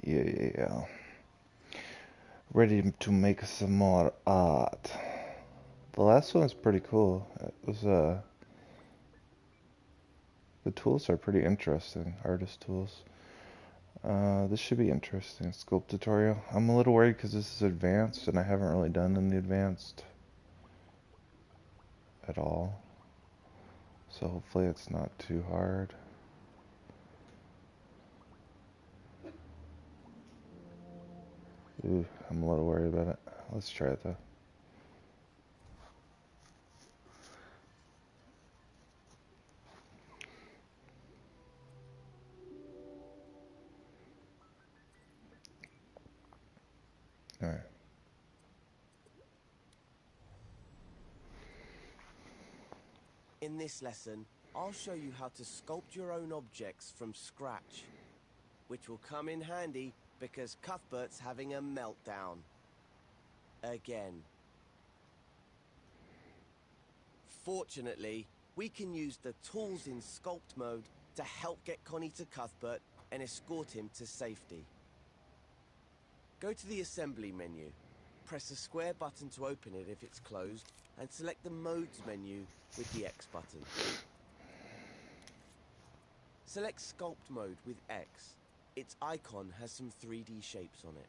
Yeah. Ready to make some more art. The last one was pretty cool. It was the tools are pretty interesting, artist tools. This should be interesting. Sculpt tutorial. I'm a little worried because this is advanced and I haven't really done in the advanced at all. So hopefully it's not too hard. Ooh, I'm a little worried about it. Let's try it though. Alright. In this lesson, I'll show you how to sculpt your own objects from scratch, which will come in handy because Cuthbert's having a meltdown. Again. Fortunately, we can use the tools in sculpt mode to help get Connie to Cuthbert and escort him to safety. Go to the assembly menu, press the square button to open it if it's closed, and select the modes menu with the X button. Select sculpt mode with X. Its icon has some 3D shapes on it.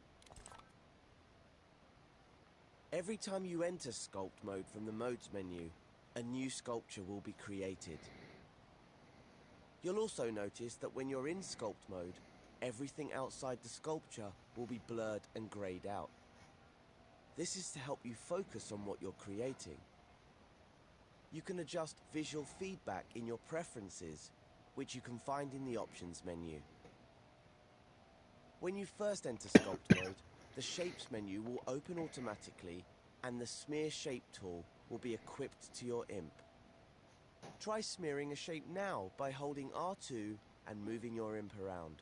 Every time you enter sculpt mode from the modes menu, a new sculpture will be created. You'll also notice that when you're in sculpt mode, everything outside the sculpture will be blurred and grayed out. This is to help you focus on what you're creating. You can adjust visual feedback in your preferences, which you can find in the options menu. When you first enter sculpt mode, the shapes menu will open automatically and the smear shape tool will be equipped to your imp. Try smearing a shape now by holding R2 and moving your imp around.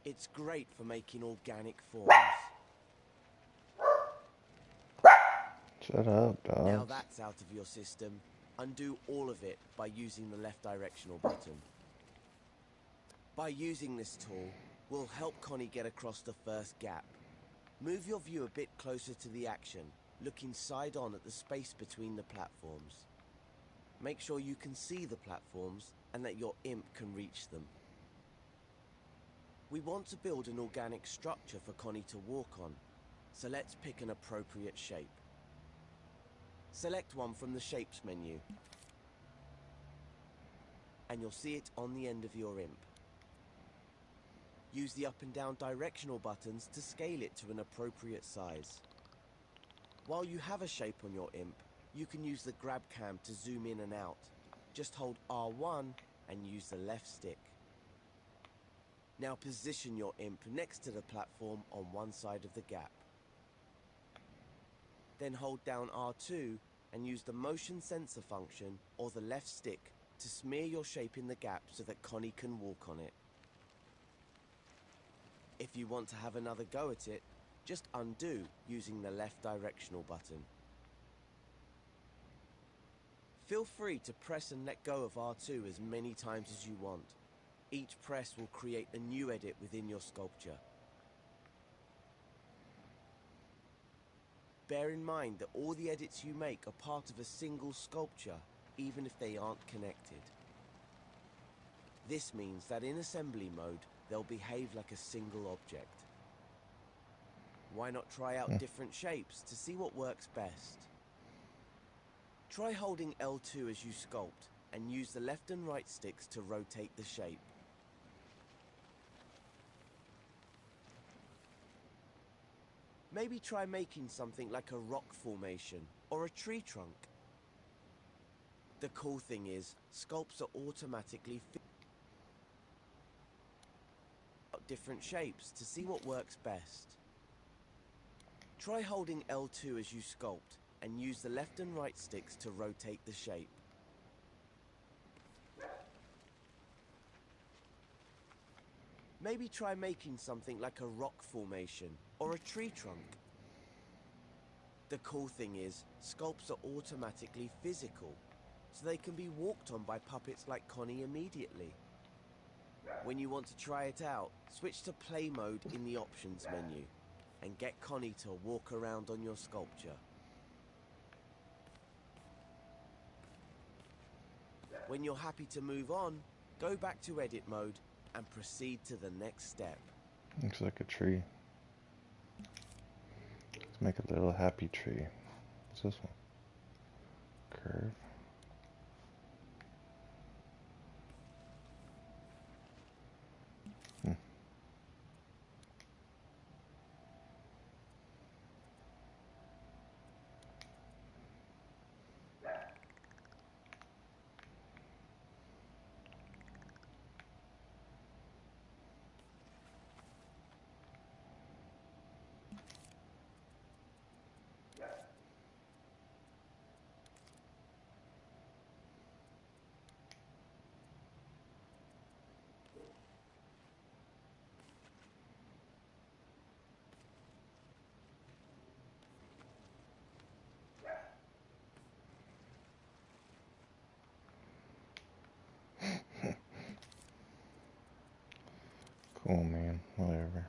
It's great for making organic forms. Shut up, dogs. Now that's out of your system, undo all of it by using the left directional button. By using this tool, we'll help Connie get across the first gap. Move your view a bit closer to the action, looking side on at the space between the platforms. Make sure you can see the platforms and that your imp can reach them. We want to build an organic structure for Connie to walk on, so let's pick an appropriate shape. Select one from the Shapes menu, and you'll see it on the end of your imp. Use the up and down directional buttons to scale it to an appropriate size. While you have a shape on your imp, you can use the grab cam to zoom in and out. Just hold R1 and use the left stick. Now position your imp next to the platform on one side of the gap. Then hold down R2 and use the motion sensor function or the left stick to smear your shape in the gap so that Connie can walk on it. If you want to have another go at it, just undo using the left directional button. Feel free to press and let go of R2 as many times as you want. Each press will create a new edit within your sculpture. Bear in mind that all the edits you make are part of a single sculpture, even if they aren't connected. This means that in assembly mode, they'll behave like a single object. Why not try out different shapes to see what works best? Try holding L2 as you sculpt and use the left and right sticks to rotate the shape. Maybe try making something like a rock formation or a tree trunk. The cool thing is, sculpts are automatically different shapes to see what works best. Try holding L2 as you sculpt and use the left and right sticks to rotate the shape. Maybe try making something like a rock formation or a tree trunk. The cool thing is, sculpts are automatically physical, so they can be walked on by puppets like Connie immediately. When you want to try it out, switch to play mode in the options menu and get Connie to walk around on your sculpture. When you're happy to move on, go back to edit mode and proceed to the next step. Looks like a tree. Let's make a little happy tree. What's this one? Curve. Cool, man. Whatever.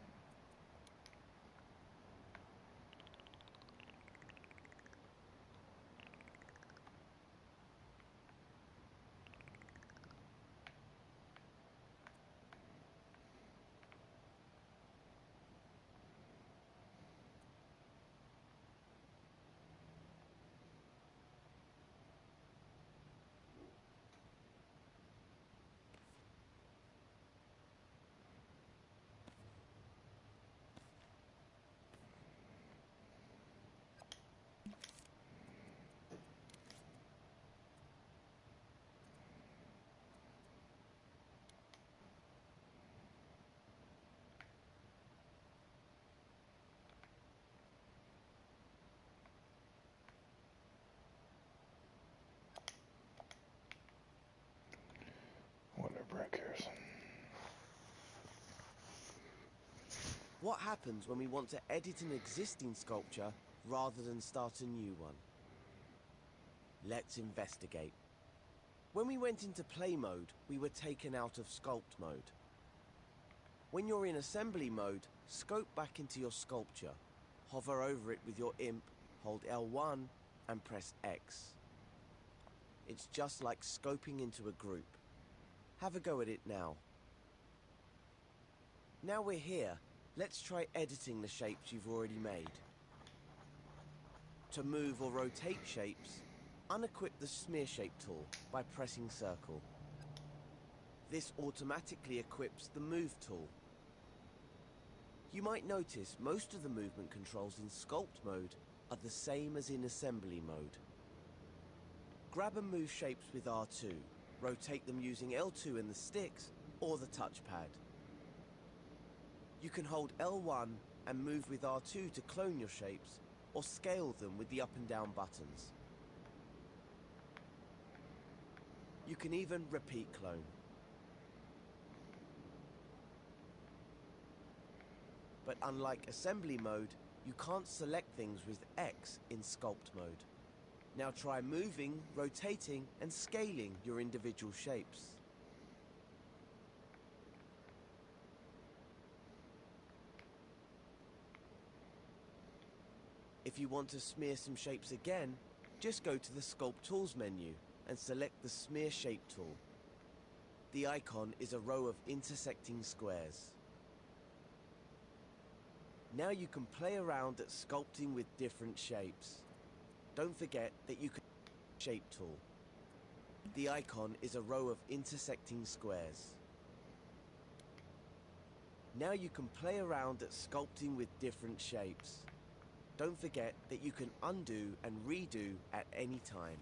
Whatever, who cares? What happens when we want to edit an existing sculpture rather than start a new one? Let's investigate. When we went into play mode, we were taken out of sculpt mode. When you're in assembly mode, scope back into your sculpture. Hover over it with your imp, hold L1 and press X. It's just like scoping into a group. Have a go at it now. Now we're here, let's try editing the shapes you've already made. To move or rotate shapes, unequip the Smear Shape tool by pressing circle. This automatically equips the Move tool. You might notice most of the movement controls in Sculpt mode are the same as in Assembly mode. Grab and move shapes with R2. Rotate them using L2 and the sticks or the touchpad. You can hold L1 and move with R2 to clone your shapes or scale them with the up and down buttons. You can even repeat clone. But unlike assembly mode, you can't select things with X in sculpt mode. Now try moving, rotating, and scaling your individual shapes. If you want to smear some shapes again, just go to the Sculpt Tools menu and select the Smear Shape tool. The icon is a row of intersecting squares. Now you can play around at sculpting with different shapes. Don't forget that you can Shape tool. The icon is a row of intersecting squares. Now you can play around at sculpting with different shapes. Don't forget that you can undo and redo at any time.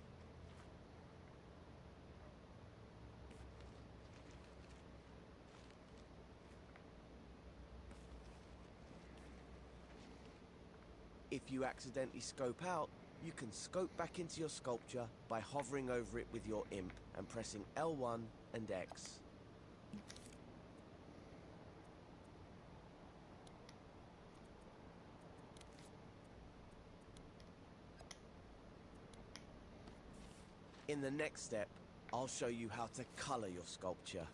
If you accidentally scope out, you can scope back into your sculpture by hovering over it with your imp and pressing L1 and X. In the next step, I'll show you how to color your sculpture.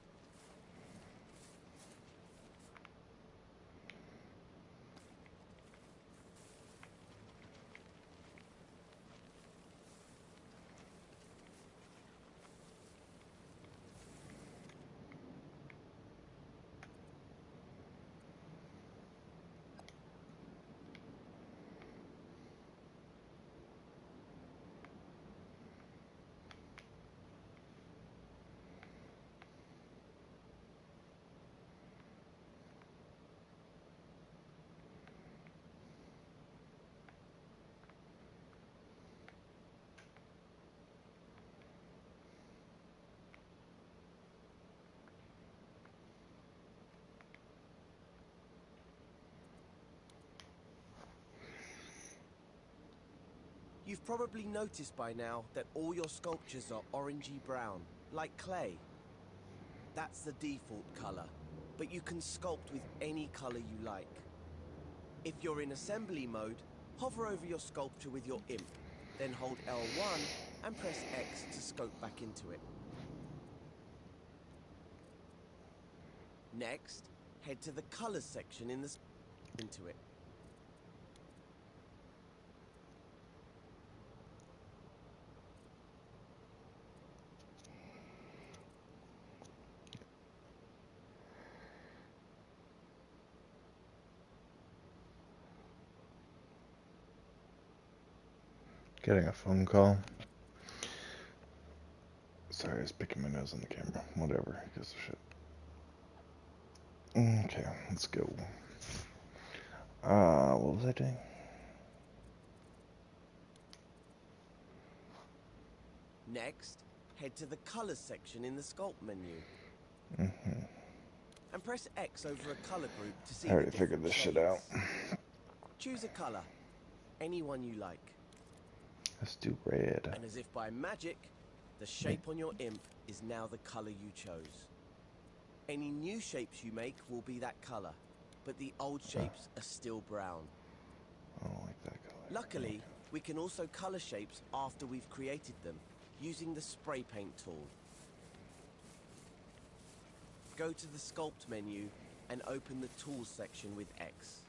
probably noticed by now that all your sculptures are orangey brown, like clay. That's the default color, but you can sculpt with any color you like. If you're in assembly mode, hover over your sculpture with your imp, then hold L1 and press X to scope back into it. Next, head to the colors section into it. Getting a phone call. Sorry, I was picking my nose on the camera. Whatever, who gives a shit. Okay, let's go. What was I doing? Next, head to the colors section in the sculpt menu. Mm-hmm. And press X over a color group to see I already the figured different this shades. shit out. Choose a color, any one you like. Let's do red. And as if by magic, the shape on your imp is now the color you chose. Any new shapes you make will be that color, but the old shapes are still brown. I don't like that color. Luckily, we can also color shapes after we've created them, using the spray paint tool. Go to the sculpt menu and open the tools section with X.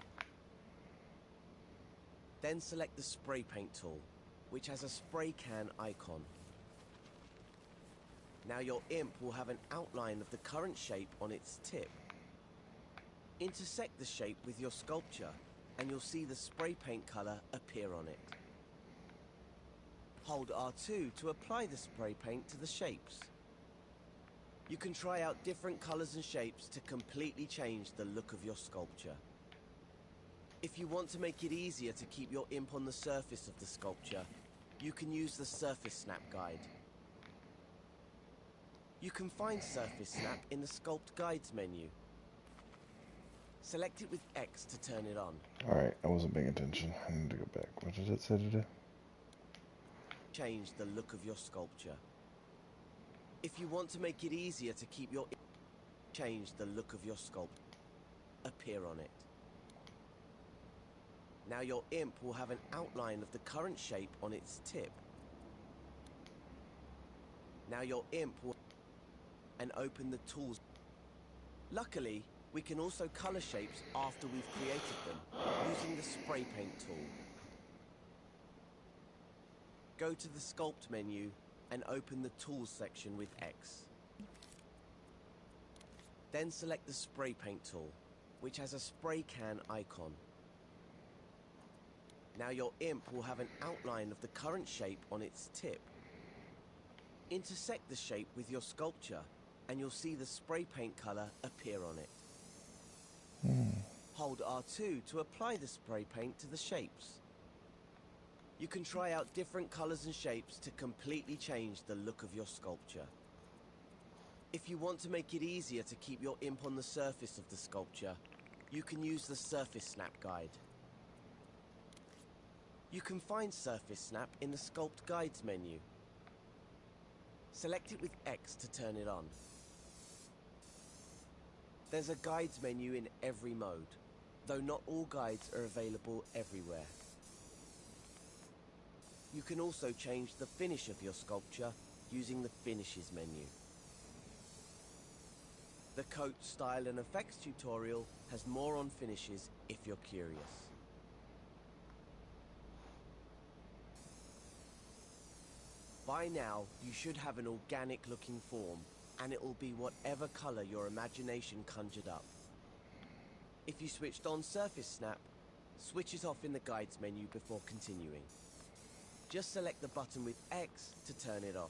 Then select the spray paint tool, which has a spray can icon. Now your imp will have an outline of the current shape on its tip. Intersect the shape with your sculpture and you'll see the spray paint color appear on it. Hold R2 to apply the spray paint to the shapes. You can try out different colors and shapes to completely change the look of your sculpture. If you want to make it easier to keep your imp on the surface of the sculpture, you can use the Surface Snap guide. You can find Surface Snap in the Sculpt Guides menu. Select it with X to turn it on. Alright, I wasn't paying attention. I need to go back. What did it say to do? Change the look of your sculpture. If you want to make it easier to keep your change the look of your sculpture. Appear on it. Now your imp will have an outline of the current shape on its tip. Now your imp will and open the tools. Luckily, we can also color shapes after we've created them, using the spray paint tool. Go to the sculpt menu and open the tools section with X. Then select the spray paint tool, which has a spray can icon. Now your imp will have an outline of the current shape on its tip. Intersect the shape with your sculpture and you'll see the spray paint color appear on it. Hold R2 to apply the spray paint to the shapes. You can try out different colors and shapes to completely change the look of your sculpture. If you want to make it easier to keep your imp on the surface of the sculpture, you can use the Surface Snap guide. You can find Surface Snap in the Sculpt Guides menu. Select it with X to turn it on. There's a guides menu in every mode, though not all guides are available everywhere. You can also change the finish of your sculpture using the Finishes menu. The Coat, Style and Effects tutorial has more on finishes if you're curious. By now, you should have an organic looking form, and it will be whatever color your imagination conjured up. If you switched on Surface Snap, switch it off in the Guides menu before continuing. Just select the button with X to turn it off.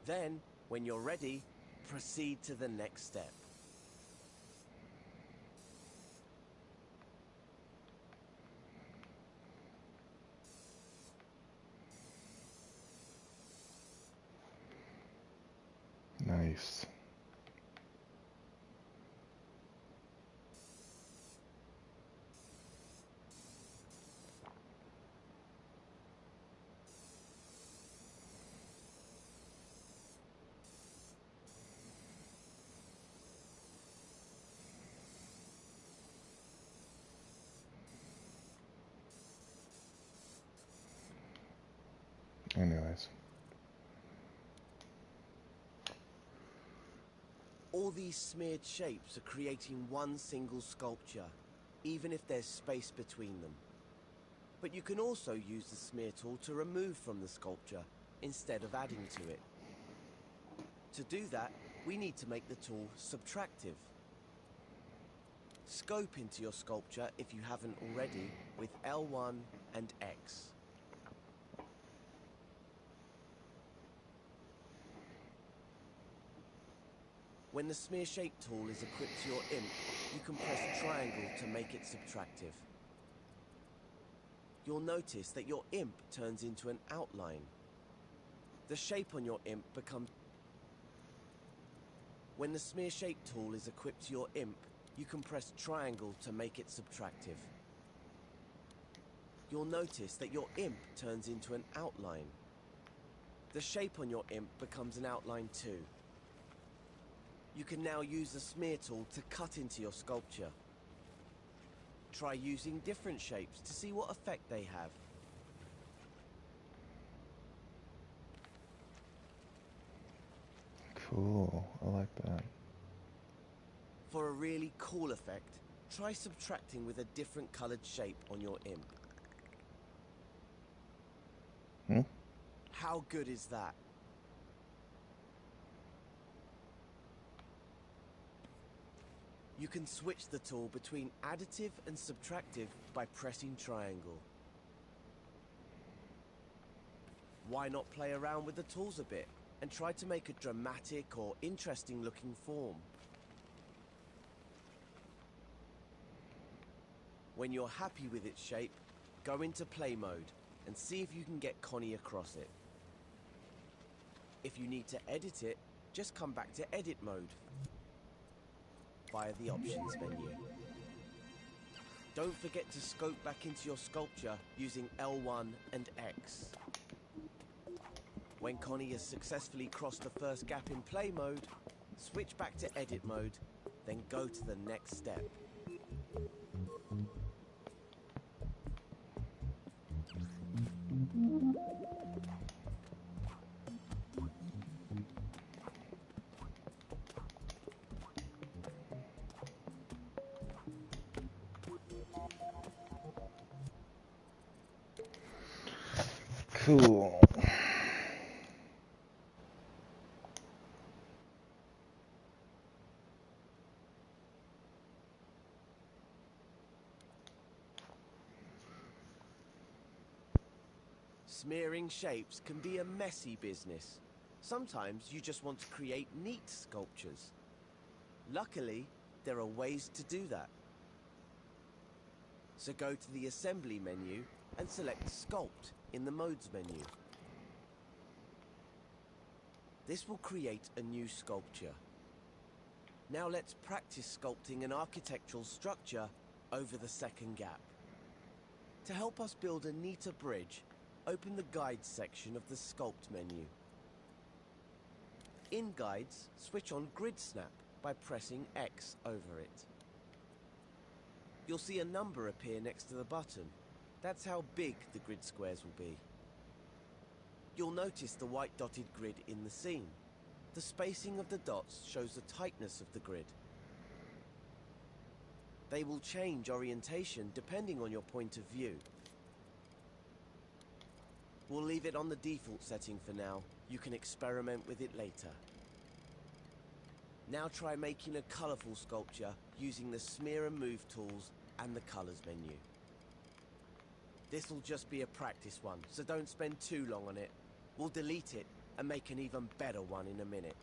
Then, when you're ready, proceed to the next step. Nice. Anyways. All these smeared shapes are creating one single sculpture, even if there's space between them. But you can also use the smear tool to remove from the sculpture, instead of adding to it. To do that, we need to make the tool subtractive. Scope into your sculpture, if you haven't already, with L1 and X. When the smear shape tool is equipped to your imp, you can press triangle to make it subtractive. You'll notice that your imp turns into an outline. The shape on your imp becomes... When the smear shape tool is equipped to your imp, you can press triangle to make it subtractive. You'll notice that your imp turns into an outline. The shape on your imp becomes an outline too. You can now use the smear tool to cut into your sculpture. Try using different shapes to see what effect they have. Cool, I like that. For a really cool effect, try subtracting with a different colored shape on your imp. How good is that? You can switch the tool between additive and subtractive by pressing triangle. Why not play around with the tools a bit and try to make a dramatic or interesting looking form? When you're happy with its shape, go into play mode and see if you can get Connie across it. If you need to edit it, just come back to edit mode via the options menu. Don't forget to scope back into your sculpture using L1 and X. When Connie has successfully crossed the first gap in play mode, switch back to edit mode, then go to the next step. Cool. Smearing shapes can be a messy business. Sometimes you just want to create neat sculptures. Luckily, there are ways to do that. So go to the Assembly menu and select Sculpt in the Modes menu. This will create a new sculpture. Now let's practice sculpting an architectural structure over the second gap. To help us build a neater bridge, open the Guides section of the Sculpt menu. In Guides, switch on Grid Snap by pressing X over it. You'll see a number appear next to the button. That's how big the grid squares will be. You'll notice the white dotted grid in the scene. The spacing of the dots shows the tightness of the grid. They will change orientation depending on your point of view. We'll leave it on the default setting for now. You can experiment with it later. Now try making a colourful sculpture using the Smear and Move tools and the Colours menu. This'll just be a practice one, so don't spend too long on it. We'll delete it and make an even better one in a minute.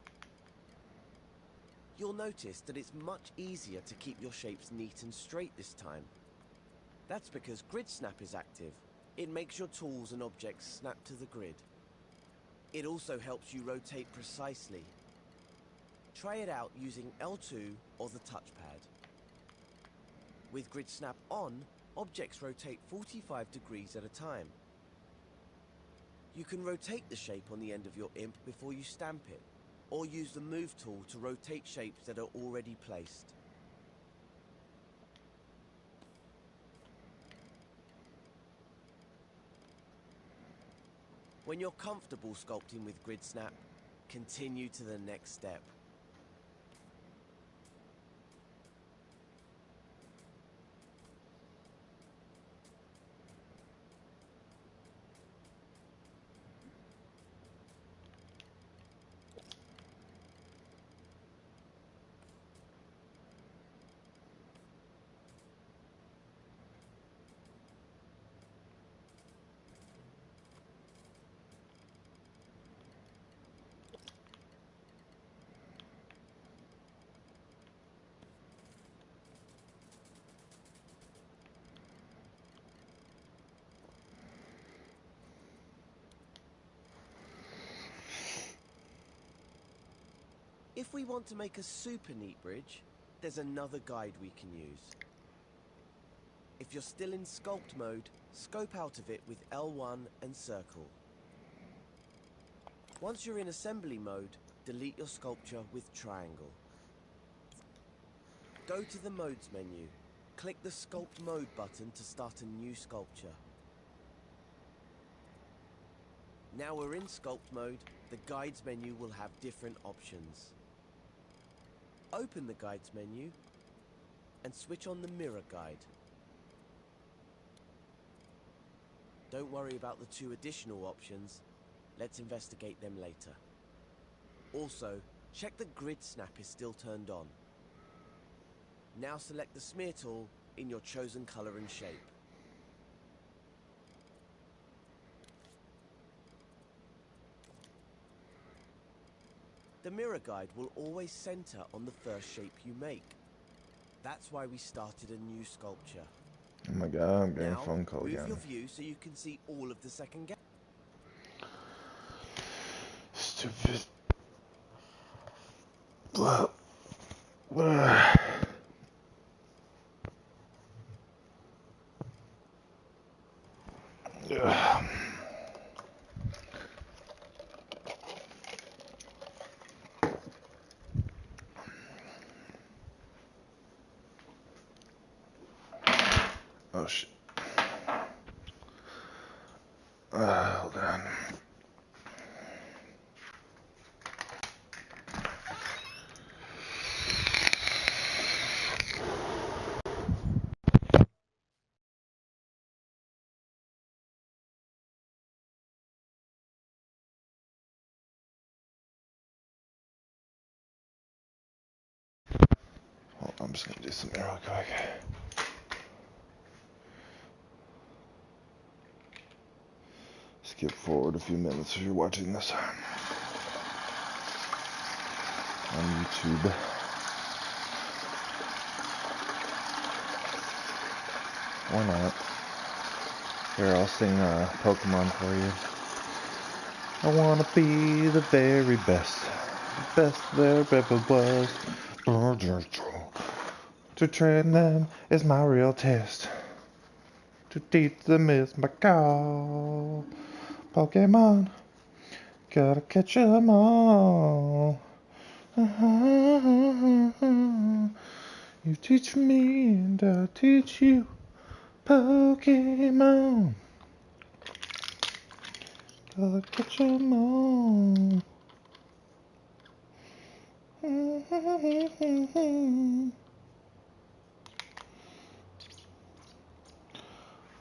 You'll notice that it's much easier to keep your shapes neat and straight this time. That's because Grid Snap is active. It makes your tools and objects snap to the grid. It also helps you rotate precisely. Try it out using L2 or the touchpad. With Grid Snap on, objects rotate 45 degrees at a time. You can rotate the shape on the end of your imp before you stamp it, or use the Move tool to rotate shapes that are already placed. When you're comfortable sculpting with Grid Snap, continue to the next step. If we want to make a super neat bridge, there's another guide we can use. If you're still in sculpt mode, scope out of it with L1 and circle. Once you're in assembly mode, delete your sculpture with triangle. Go to the modes menu. Click the sculpt mode button to start a new sculpture. Now we're in sculpt mode, the guides menu will have different options. Open the guides menu and switch on the mirror guide. Don't worry about the 2 additional options. Let's investigate them later. Also, check the Grid Snap is still turned on. Now select the smear tool in your chosen color and shape. The mirror guide will always center on the first shape you make. That's why we started a new sculpture. Oh my god, I'm getting a Now, phone call move again. your view so you can see all of the second gap. Stupid. Blah. Blah. Ugh. Oh shit. Hold on. Hold on, I'm just gonna do something real quick. Skip forward a few minutes if you're watching this on YouTube. Or not. Here, I'll sing Pokemon for you. I wanna be the very best. The best there ever was. To train them is my real test. To teach them is my call. Pokemon, gotta catch 'em all. You teach me and I'll teach you. Pokemon, gotta catch 'em all.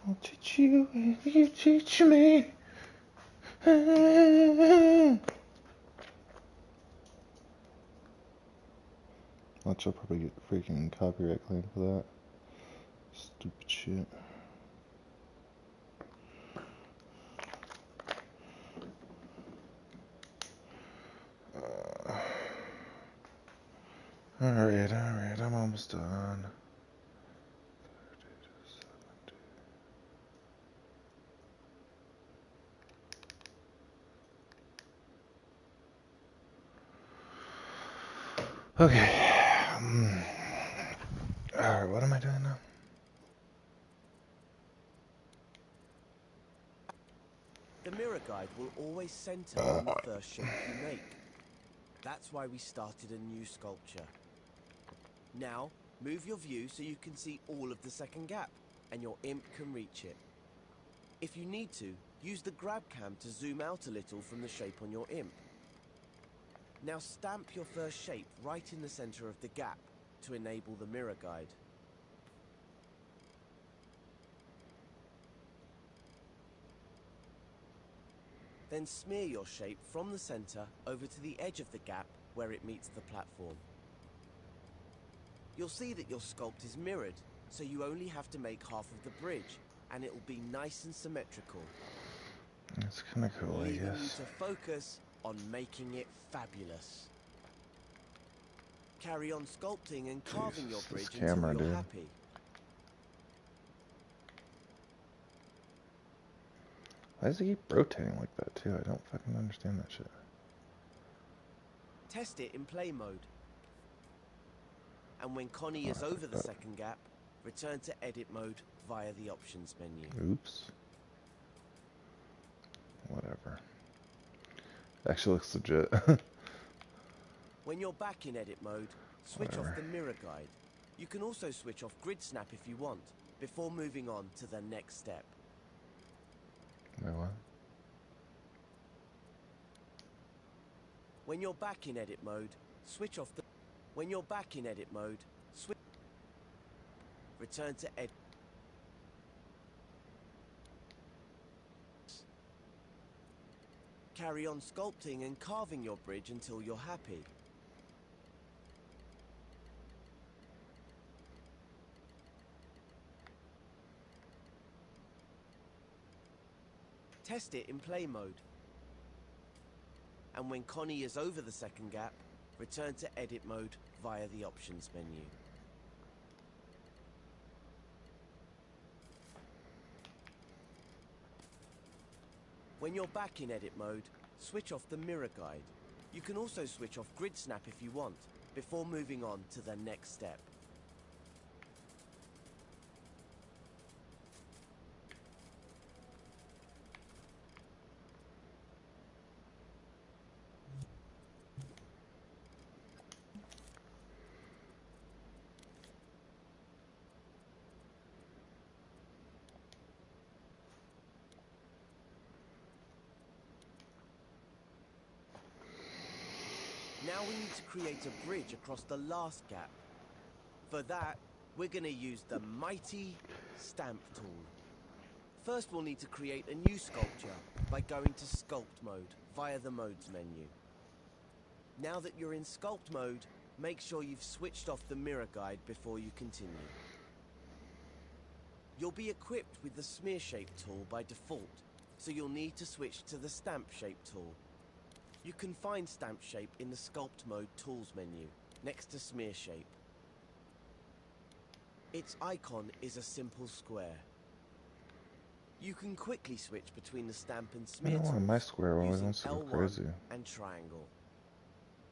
I'll teach you and you teach me. Watch, I'll probably get freaking copyright claim for that. Stupid shit. Alright, I'm almost done. Okay. Alright, what am I doing now? The mirror guide will always center on the first shape you make. That's why we started a new sculpture. Now, move your view so you can see all of the second gap, and your imp can reach it. If you need to, Use the grab cam to zoom out a little from the shape on your imp. Now stamp your first shape right in the center of the gap to enable the mirror guide. Then smear your shape from the center over to the edge of the gap where it meets the platform. You'll see that your sculpt is mirrored, so you only have to make half of the bridge, and it'll be nice and symmetrical. That's kind of cool, I Leaving you guess. to focus on making it fabulous. Carry on sculpting and carving your bridge until you're happy. Why does it keep rotating like that, too? I don't fucking understand that shit. Test it in play mode. And when Connie is over the second gap, return to edit mode via the options menu. Oops. Whatever. Actually looks legit. When you're back in edit mode, switch off the mirror guide. You can also switch off grid snap if you want, before moving on to the next step. Wait, what? When you're back in edit mode, switch off the... When you're back in edit mode, switch... Return to edit... Carry on sculpting and carving your bridge until you're happy. Test it in play mode. And when Connie is over the second gap, return to edit mode via the options menu. When you're back in edit mode, switch off the mirror guide. You can also switch off grid snap if you want, before moving on to the next step. Now we need to create a bridge across the last gap. For that, we're going to use the mighty stamp tool. First, we'll need to create a new sculpture by going to sculpt mode via the modes menu. Now that you're in sculpt mode, make sure you've switched off the mirror guide before you continue. You'll be equipped with the smear shape tool by default, so you'll need to switch to the stamp shape tool. You can find stamp shape in the sculpt mode tools menu, next to smear shape. Its icon is a simple square. You can quickly switch between the stamp and smear tools want my square one, using so L1 crazy. and triangle.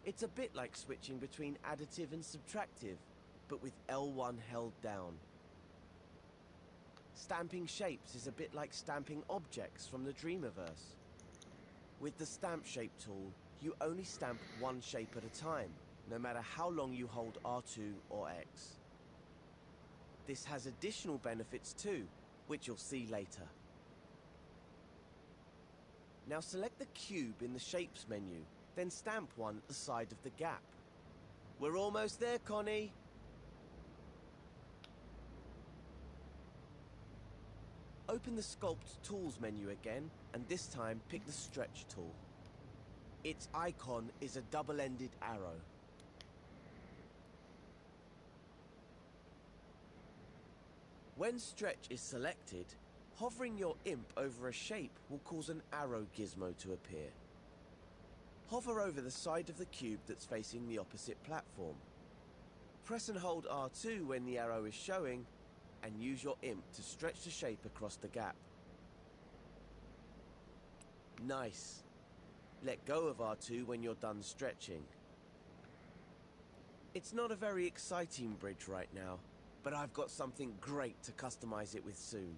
It's a bit like switching between additive and subtractive, but with L1 held down. Stamping shapes is a bit like stamping objects from the Dreamiverse. With the stamp shape tool, you only stamp one shape at a time, no matter how long you hold R2 or X. This has additional benefits too, which you'll see later. Now select the cube in the Shapes menu, then stamp one at the side of the gap. We're almost there, Connie! Open the Sculpt Tools menu again, and this time pick the Stretch tool. Its icon is a double-ended arrow. When Stretch is selected, hovering your imp over a shape will cause an arrow gizmo to appear. Hover over the side of the cube that's facing the opposite platform. Press and hold R2 when the arrow is showing, and use your imp to stretch the shape across the gap. Nice. Let go of R2 when you're done stretching. It's not a very exciting bridge right now, but I've got something great to customize it with soon.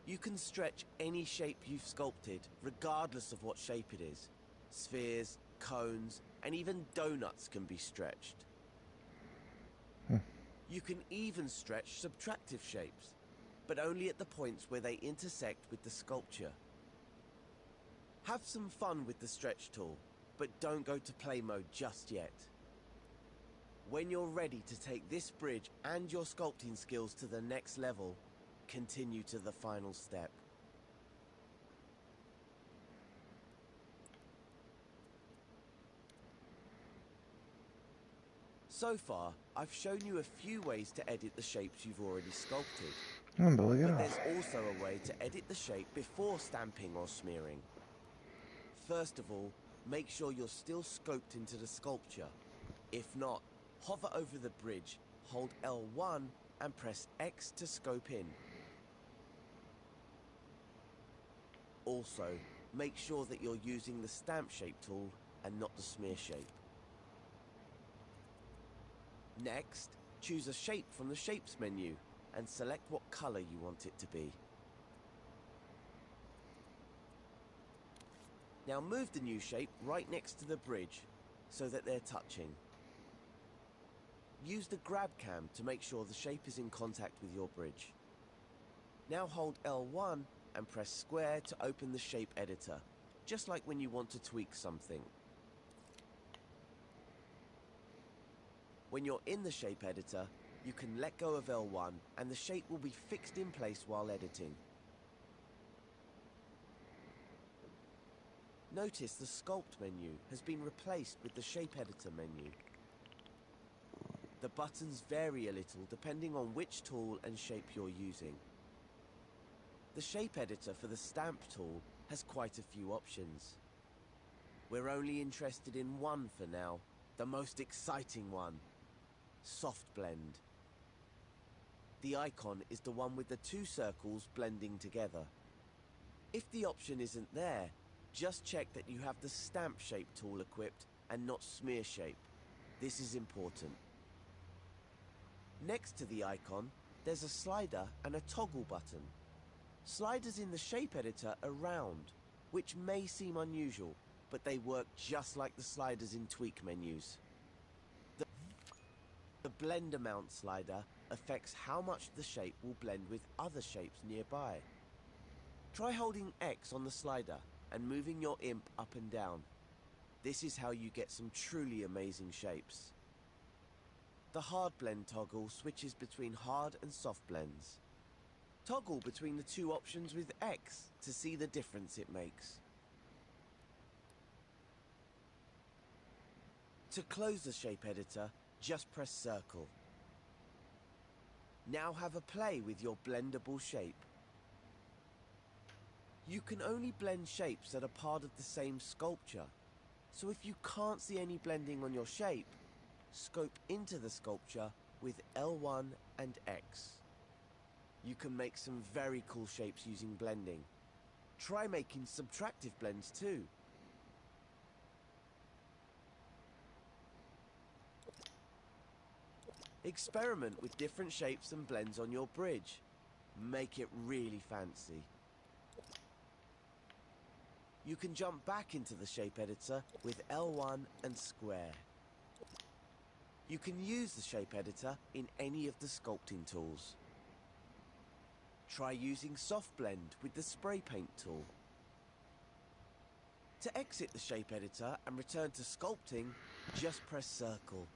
You can stretch any shape you've sculpted, regardless of what shape it is. Spheres, cones, and even donuts can be stretched. You can even stretch subtractive shapes. but only at the points where they intersect with the sculpture. Have some fun with the stretch tool, but don't go to play mode just yet. When you're ready to take this bridge and your sculpting skills to the next level, continue to the final step. So far, I've shown you a few ways to edit the shapes you've already sculpted. But there's also a way to edit the shape before stamping or smearing. First of all, make sure you're still scoped into the sculpture. If not, hover over the bridge, hold L1 and press X to scope in. Also, make sure that you're using the stamp shape tool and not the smear shape. Next, choose a shape from the Shapes menu and select what color you want it to be. Now move the new shape right next to the bridge so that they're touching. Use the grab cam to make sure the shape is in contact with your bridge. Now hold L1 and press square to open the shape editor, just like when you want to tweak something. When you're in the shape editor, you can let go of L1 and the shape will be fixed in place while editing. Notice the Sculpt menu has been replaced with the Shape Editor menu. The buttons vary a little depending on which tool and shape you're using. The Shape Editor for the Stamp tool has quite a few options. We're only interested in one for now, the most exciting one. Soft Blend. The icon is the one with the two circles blending together. If the option isn't there, just check that you have the Stamp Shape tool equipped and not Smear Shape. This is important. Next to the icon, there's a slider and a toggle button. Sliders in the Shape Editor are round, which may seem unusual, but they work just like the sliders in tweak menus. The Blend Amount slider affects how much the shape will blend with other shapes nearby. Try holding X on the slider and moving your imp up and down. This is how you get some truly amazing shapes. The Hard Blend toggle switches between hard and soft blends. Toggle between the two options with X to see the difference it makes. To close the Shape Editor, just press Circle. Now have a play with your blendable shape. You can only blend shapes that are part of the same sculpture, so if you can't see any blending on your shape, scope into the sculpture with L1 and X. You can make some very cool shapes using blending. Try making subtractive blends too. Experiment with different shapes and blends on your bridge. Make it really fancy. You can jump back into the Shape Editor with L1 and Square. You can use the Shape Editor in any of the sculpting tools. Try using Soft Blend with the Spray Paint tool. To exit the Shape Editor and return to sculpting, just press Circle.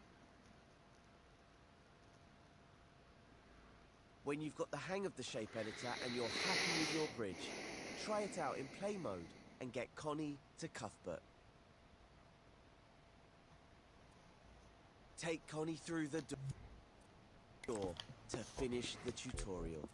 When you've got the hang of the Shape Editor and you're happy with your bridge, try it out in play mode and get Connie to Cuthbert. Take Connie through the door to finish the tutorial.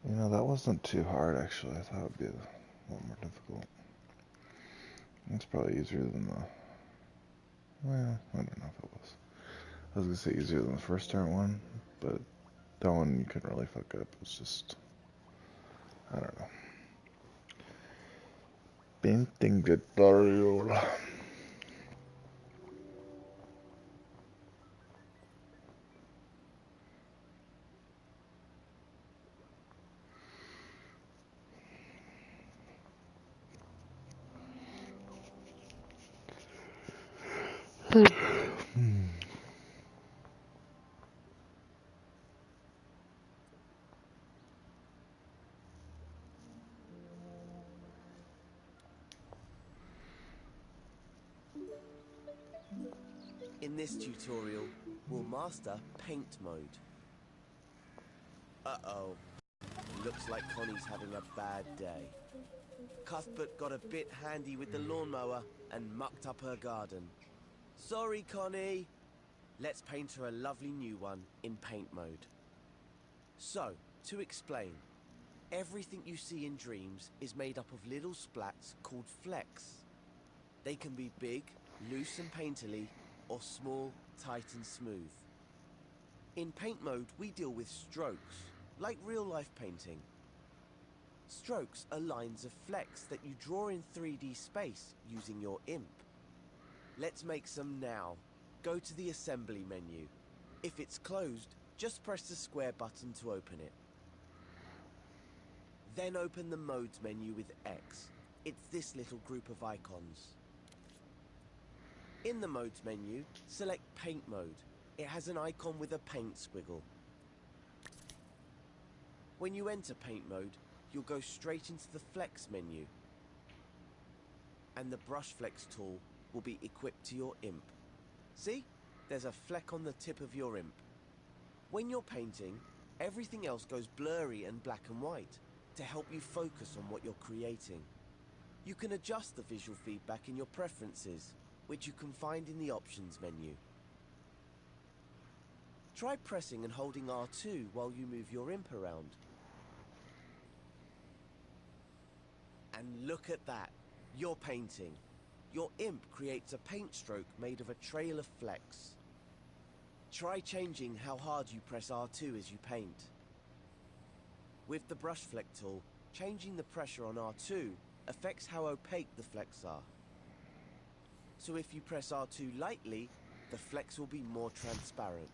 You know, that wasn't too hard, actually. I thought it would be a lot more difficult. It's probably easier than the... Well, I don't know if it was. I was going to say easier than the first start one, but that one you couldn't really fuck up. It was just... I don't know. Painting tutorial. In this tutorial, we'll master paint mode. Uh-oh. Looks like Connie's having a bad day. Cuthbert got a bit handy with the lawnmower and mucked up her garden. Sorry, Connie. Let's paint her a lovely new one in paint mode. So, to explain, everything you see in dreams is made up of little splats called flecks. They can be big, loose and painterly, or small, tight and smooth. In paint mode, we deal with strokes, like real-life painting. Strokes are lines of flecks that you draw in 3D space using your imp. Let's make some now. Go to the assembly menu. If it's closed, just press the square button to open it. Then open the modes menu with X. It's this little group of icons. In the modes menu, select paint mode. It has an icon with a paint squiggle. When you enter paint mode, you'll go straight into the flex menu. And the brush flex tool will be equipped to your imp. See? There's a fleck on the tip of your imp. When you're painting, everything else goes blurry and black and white to help you focus on what you're creating. You can adjust the visual feedback in your preferences, which you can find in the options menu. Try pressing and holding R2 while you move your imp around. And look at that, you're painting. Your imp creates a paint stroke made of a trail of flecks. Try changing how hard you press R2 as you paint. With the brush fleck tool, changing the pressure on R2 affects how opaque the flecks are. So if you press R2 lightly, the flecks will be more transparent.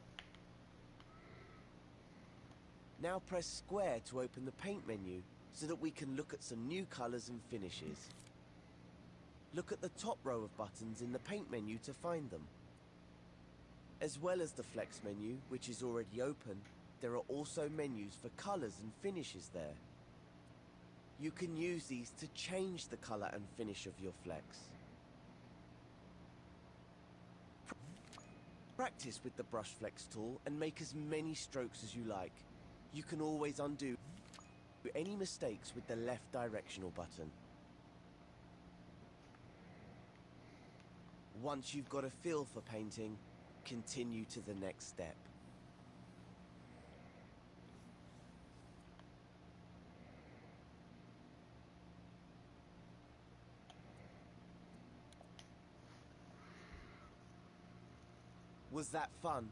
Now press square to open the paint menu so that we can look at some new colors and finishes. Look at the top row of buttons in the paint menu to find them. As well as the flex menu, which is already open, there are also menus for colors and finishes there. You can use these to change the color and finish of your flex. Practice with the brush flex tool and make as many strokes as you like. You can always undo any mistakes with the left directional button. Once you've got a feel for painting, continue to the next step. Was that fun?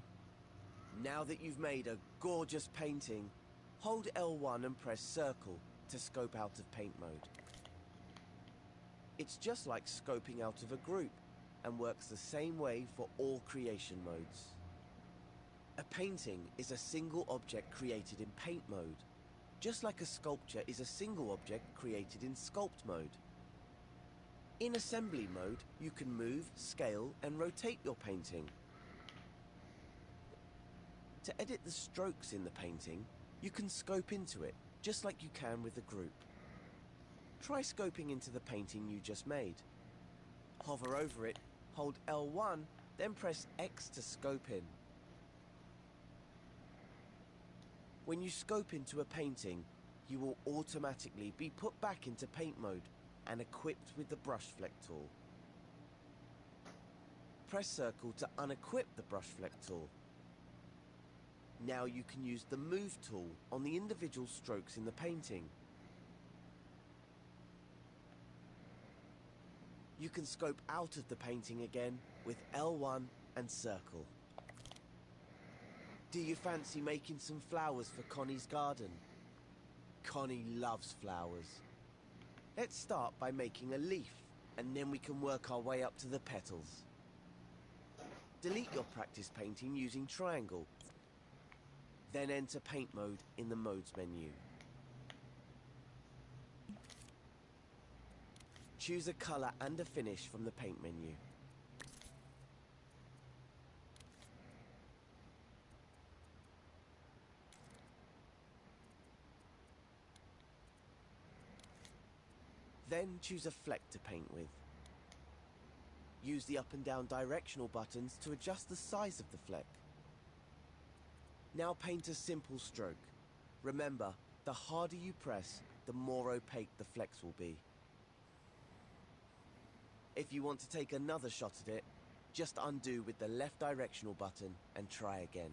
Now that you've made a gorgeous painting, hold L1 and press circle to scope out of paint mode. It's just like scoping out of a group and works the same way for all creation modes. A painting is a single object created in paint mode, just like a sculpture is a single object created in sculpt mode. In assembly mode, you can move, scale, and rotate your painting. To edit the strokes in the painting, you can scope into it, just like you can with the group. Try scoping into the painting you just made. Hover over it, hold L1, then press X to scope in. When you scope into a painting, you will automatically be put back into paint mode and equipped with the brush fleck tool. Press circle to unequip the brush fleck tool. Now you can use the move tool on the individual strokes in the painting. You can scope out of the painting again with L1 and circle. Do you fancy making some flowers for Connie's garden? Connie loves flowers. Let's start by making a leaf, and then we can work our way up to the petals. Delete your practice painting using triangle. Then enter paint mode in the modes menu. Choose a color and a finish from the paint menu. Then choose a fleck to paint with. Use the up and down directional buttons to adjust the size of the fleck. Now paint a simple stroke. Remember, the harder you press, the more opaque the flecks will be. If you want to take another shot at it, just undo with the left directional button and try again.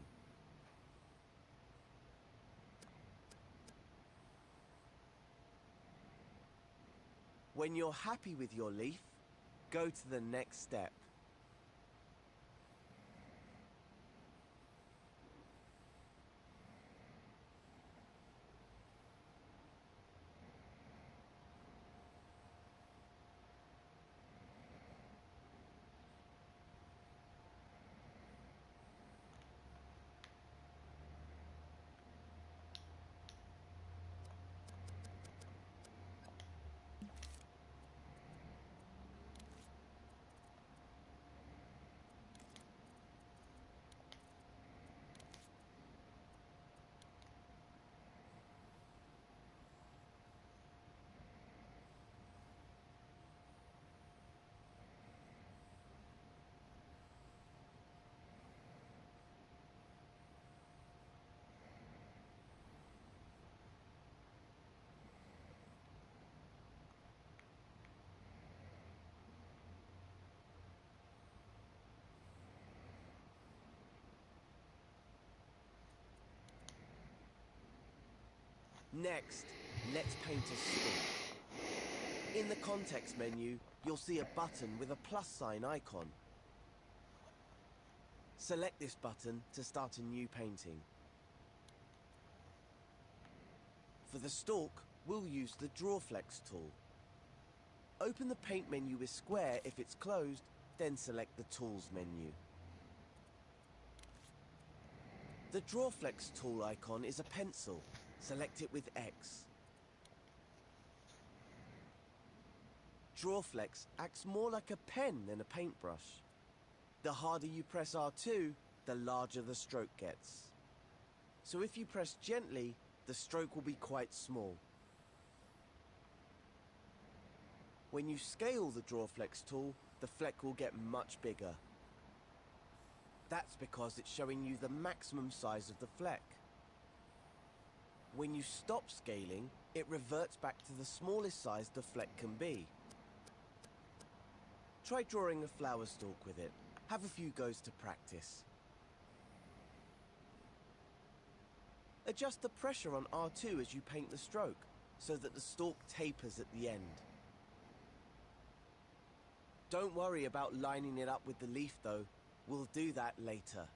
When you're happy with your leaf, go to the next step. Next, let's paint a stalk. In the context menu, you'll see a button with a plus sign icon. Select this button to start a new painting. For the stalk, we'll use the Draw Flex tool. Open the paint menu with square if it's closed, then select the Tools menu. The Draw Flex tool icon is a pencil. Select it with X. Drawflex acts more like a pen than a paintbrush. The harder you press R2, the larger the stroke gets. So if you press gently, the stroke will be quite small. When you scale the Drawflex tool, the fleck will get much bigger. That's because it's showing you the maximum size of the fleck. When you stop scaling, it reverts back to the smallest size the fleck can be. Try drawing a flower stalk with it. Have a few goes to practice. Adjust the pressure on R2 as you paint the stroke, so that the stalk tapers at the end. Don't worry about lining it up with the leaf though. We'll do that later.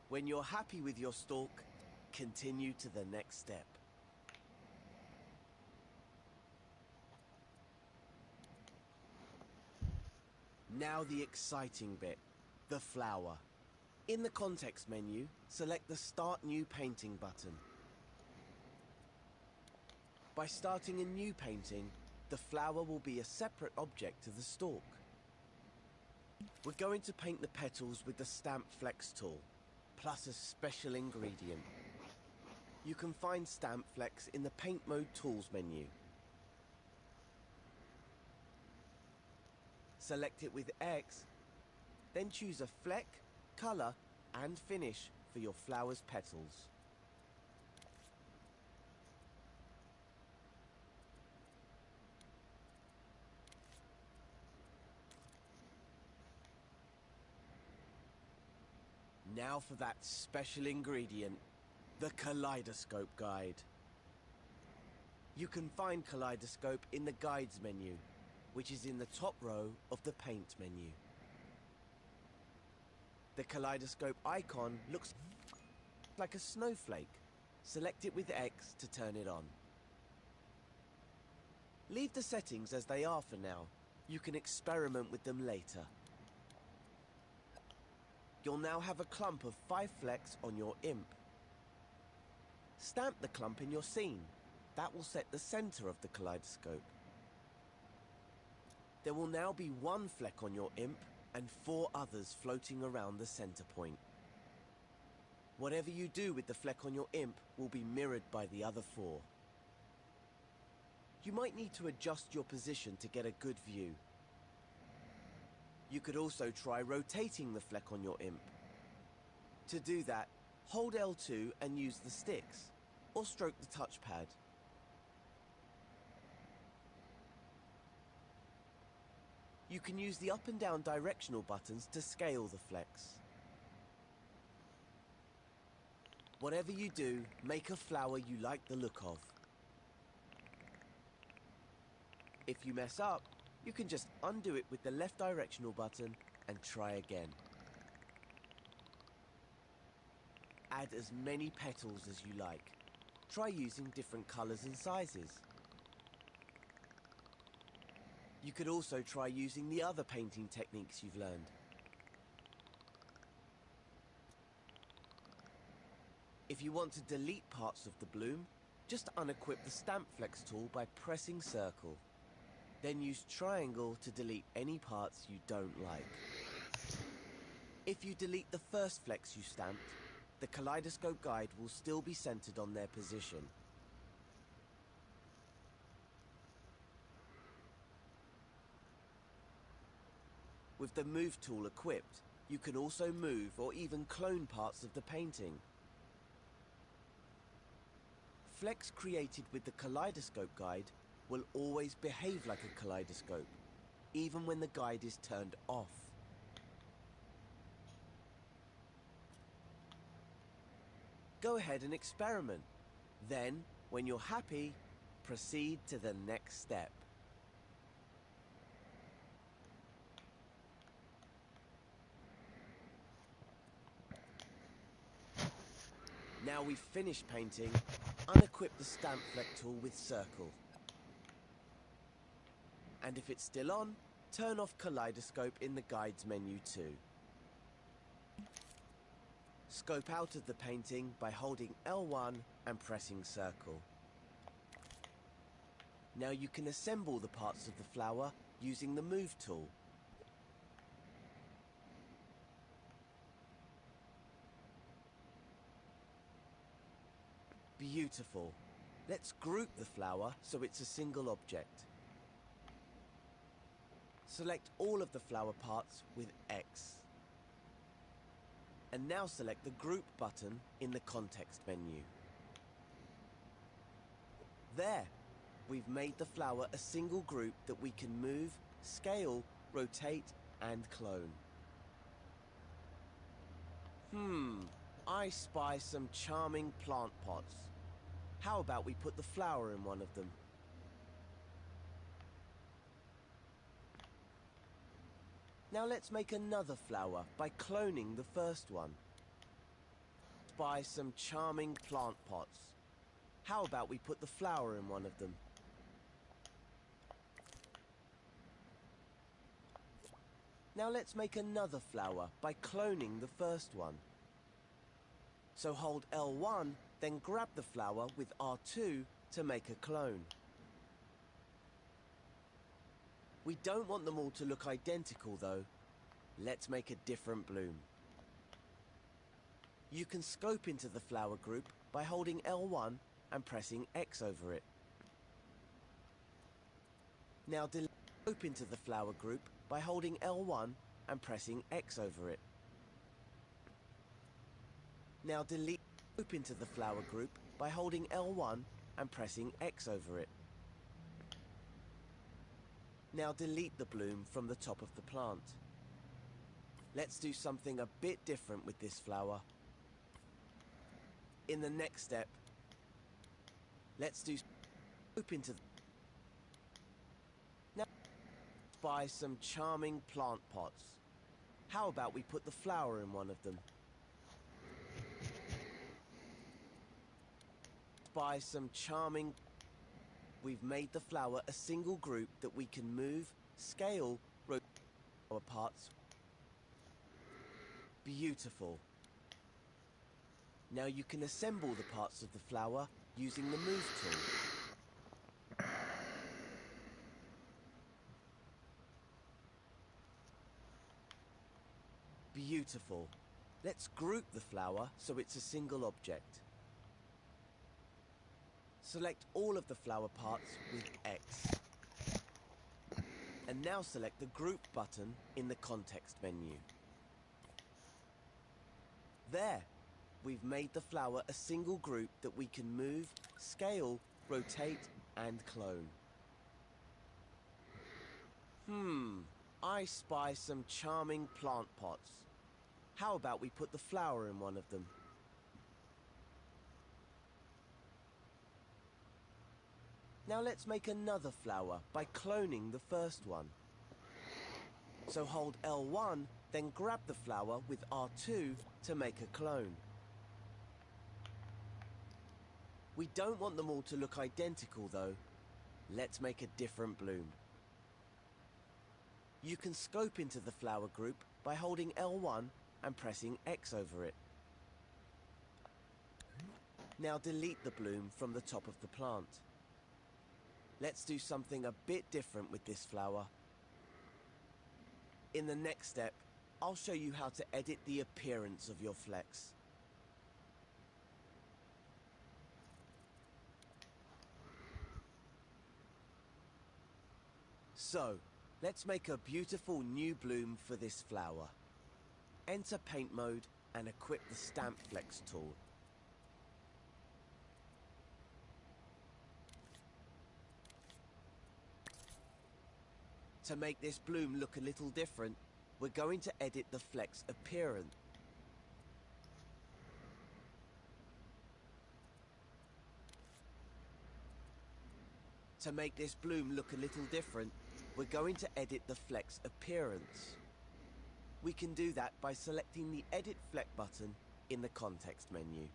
When you're happy with your stalk, continue to the next step. Now the exciting bit, the flower. In the context menu, select the Start New Painting button. By starting a new painting, the flower will be a separate object to the stalk. We're going to paint the petals with the Stamp Flex tool, plus a special ingredient. You can find Stamp Flex in the Paint Mode Tools menu. Select it with X, then choose a fleck, color, and finish for your flower's petals. Now for that special ingredient, the Kaleidoscope Guide. You can find Kaleidoscope in the Guides menu, which is in the top row of the Paint menu. The Kaleidoscope icon looks like a snowflake. Select it with X to turn it on. Leave the settings as they are for now. You can experiment with them later. You'll now have a clump of 5 flecks on your imp. Stamp the clump in your scene. That will set the center of the kaleidoscope. There will now be 1 fleck on your imp and 4 others floating around the center point. Whatever you do with the fleck on your imp will be mirrored by the other 4. You might need to adjust your position to get a good view. You could also try rotating the fleck on your imp. To do that, hold L2 and use the sticks, or stroke the touchpad. You can use the up and down directional buttons to scale the flecks. Whatever you do, make a flower you like the look of. If you mess up, you can just undo it with the left directional button and try again. Add as many petals as you like. Try using different colors and sizes. You could also try using the other painting techniques you've learned. If you want to delete parts of the bloom, just unequip the Stamp Flex tool by pressing circle. Then use triangle to delete any parts you don't like. If you delete the first flecks you stamped, the Kaleidoscope Guide will still be centered on their position. With the Move tool equipped, you can also move or even clone parts of the painting. Flecks created with the Kaleidoscope Guide will always behave like a kaleidoscope, even when the guide is turned off. Go ahead and experiment. Then, when you're happy, proceed to the next step. Now we've finished painting, unequip the Stamp Fleck tool with circle. And if it's still on, turn off Kaleidoscope in the Guides menu too. Scope out of the painting by holding L1 and pressing circle. Now you can assemble the parts of the flower using the Move tool. Beautiful. Let's group the flower so it's a single object. Select all of the flower parts with X. And now select the Group button in the context menu. There! We've made the flower a single group that we can move, scale, rotate, and clone. I spy some charming plant pots. How about we put the flower in one of them? Now let's make another flower by cloning the first one. Spy some charming plant pots. How about we put the flower in one of them? Now let's make another flower by cloning the first one. So hold L1, then grab the flower with R2 to make a clone. We don't want them all to look identical though. Let's make a different bloom. You can scope into the flower group by holding L1 and pressing X over it. Now delete scope into the flower group by holding L1 and pressing X over it. Now delete scope into the flower group by holding L1 and pressing X over it. Now delete the bloom from the top of the plant. Let's do something a bit different with this flower. In the next step, let's do scope into the... Now buy some charming plant pots. How about we put the flower in one of them? Buy some charming... We've made the flower a single group that we can move, scale, rotate our parts. Beautiful. Now you can assemble the parts of the flower using the move tool. Beautiful. Let's group the flower so it's a single object. Select all of the flower parts with X. And now select the Group button in the context menu. There! We've made the flower a single group that we can move, scale, rotate, and clone. I spy some charming plant pots. How about we put the flower in one of them? Now let's make another flower by cloning the first one. So hold L1, then grab the flower with R2 to make a clone. We don't want them all to look identical though. Let's make a different bloom. You can scope into the flower group by holding L1 and pressing X over it. Now delete the bloom from the top of the plant. Let's do something a bit different with this flower. In the next step, I'll show you how to edit the appearance of your flex. So, let's make a beautiful new bloom for this flower. Enter paint mode and equip the stamp flex tool. To make this bloom look a little different, we're going to edit the flex appearance. To make this bloom look a little different, we're going to edit the flex appearance. We can do that by selecting the Edit Flex button in the context menu.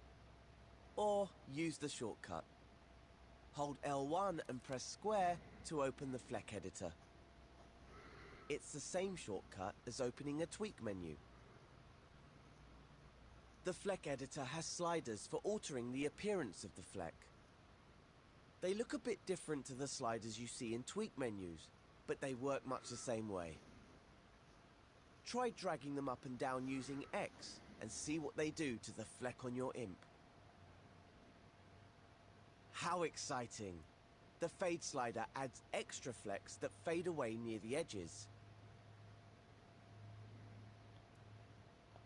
Or use the shortcut. Hold L1 and press square to open the Flex editor. It's the same shortcut as opening a tweak menu. The Flex editor has sliders for altering the appearance of the Flex. They look a bit different to the sliders you see in tweak menus, but they work much the same way. Try dragging them up and down using X and see what they do to the Fleck on your imp. How exciting! The Fade slider adds extra flecks that fade away near the edges.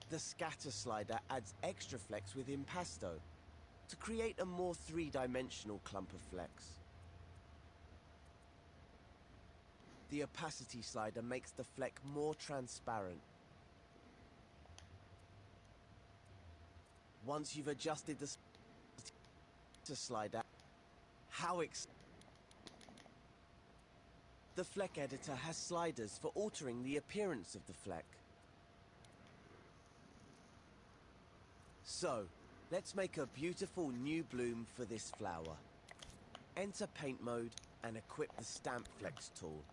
The Scatter slider adds extra flecks with impasto to create a more three-dimensional clump of flecks. The Opacity slider makes the fleck more transparent. Once you've adjusted the slider, the Fleck editor has sliders for altering the appearance of the fleck. So, let's make a beautiful new bloom for this flower. Enter paint mode and equip the Stamp Flex tool.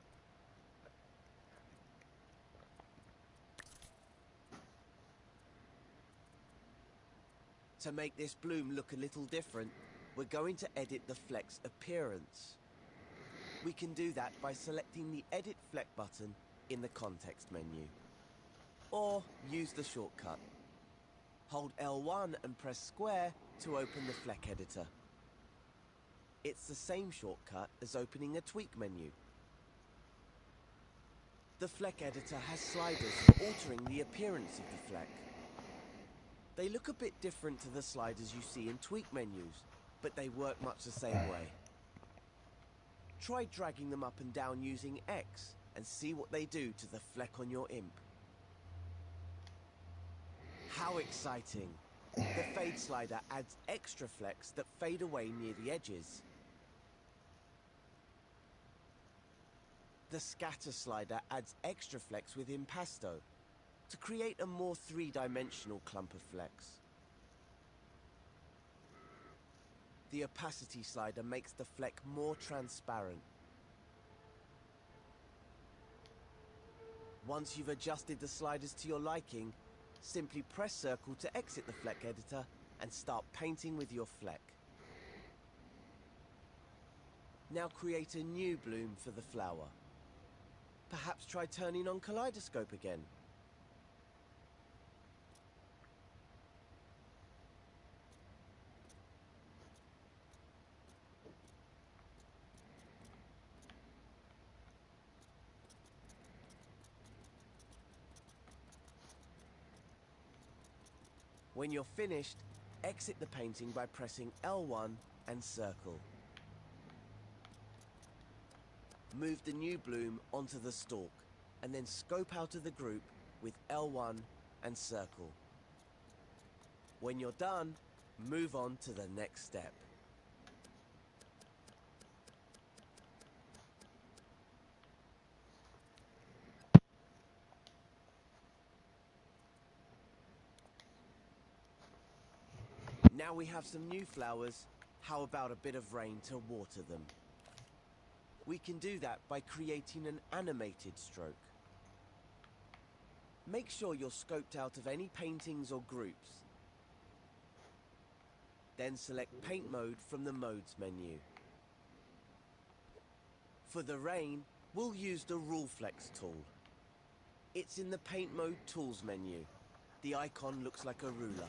To make this bloom look a little different, we're going to edit the fleck's appearance. We can do that by selecting the Edit Fleck button in the context menu. Or use the shortcut. Hold L1 and press square to open the Fleck editor. It's the same shortcut as opening a tweak menu. The Fleck editor has sliders for altering the appearance of the fleck. They look a bit different to the sliders you see in tweak menus, but they work much the same way. Try dragging them up and down using X and see what they do to the fleck on your imp. How exciting! The fade slider adds extra flecks that fade away near the edges. The scatter slider adds extra flecks with impasto to create a more three-dimensional clump of flecks. The opacity slider makes the fleck more transparent. Once you've adjusted the sliders to your liking, simply press circle to exit the fleck editor and start painting with your fleck. Now create a new bloom for the flower. Perhaps try turning on kaleidoscope again. When you're finished, exit the painting by pressing L1 and circle. Move the new bloom onto the stalk, and then scope out of the group with L1 and circle. When you're done, move on to the next step. Now we have some new flowers, how about a bit of rain to water them? We can do that by creating an animated stroke. Make sure you're scoped out of any paintings or groups. Then select Paint Mode from the Modes menu. For the rain, we'll use the Rule Flex tool. It's in the Paint Mode Tools menu. The icon looks like a ruler.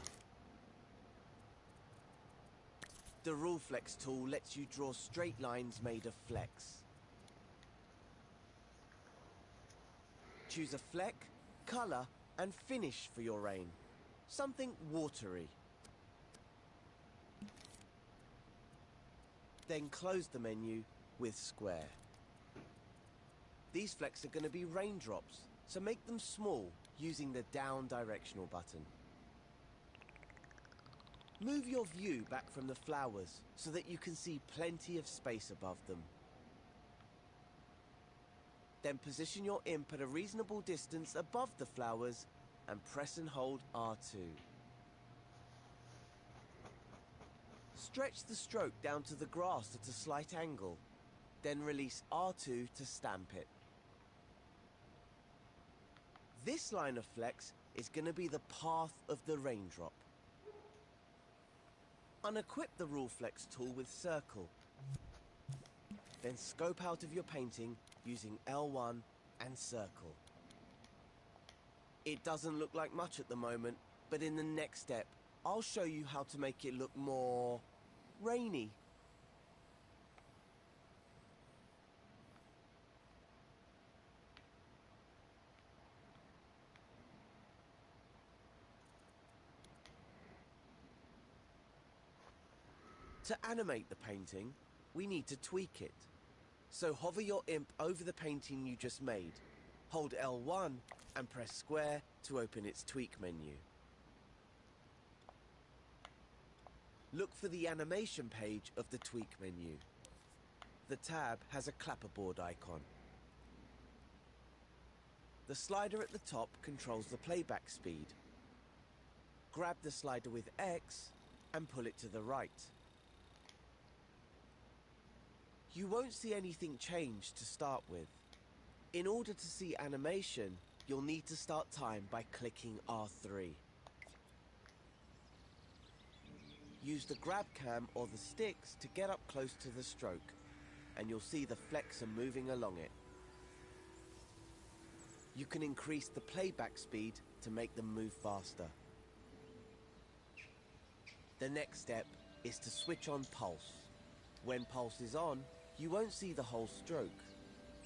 The Rule Flex tool lets you draw straight lines made of flecks. Choose a fleck, color, and finish for your rain. Something watery. Then close the menu with square. These flecks are going to be raindrops, so make them small using the down directional button. Move your view back from the flowers so that you can see plenty of space above them. Then position your imp at a reasonable distance above the flowers and press and hold R2. Stretch the stroke down to the grass at a slight angle, then release R2 to stamp it. This line of flecks is going to be the path of the raindrop. Unequip the Rule Flex tool with circle. Then scope out of your painting using L1 and circle. It doesn't look like much at the moment, but in the next step, I'll show you how to make it look more rainy. To animate the painting, we need to tweak it. So hover your imp over the painting you just made. Hold L1 and press square to open its tweak menu. Look for the animation page of the tweak menu. The tab has a clapperboard icon. The slider at the top controls the playback speed. Grab the slider with X and pull it to the right. You won't see anything change to start with. In order to see animation, you'll need to start time by clicking R3. Use the grab cam or the sticks to get up close to the stroke, and you'll see the flexor moving along it. You can increase the playback speed to make them move faster. The next step is to switch on pulse. When pulse is on, you won't see the whole stroke.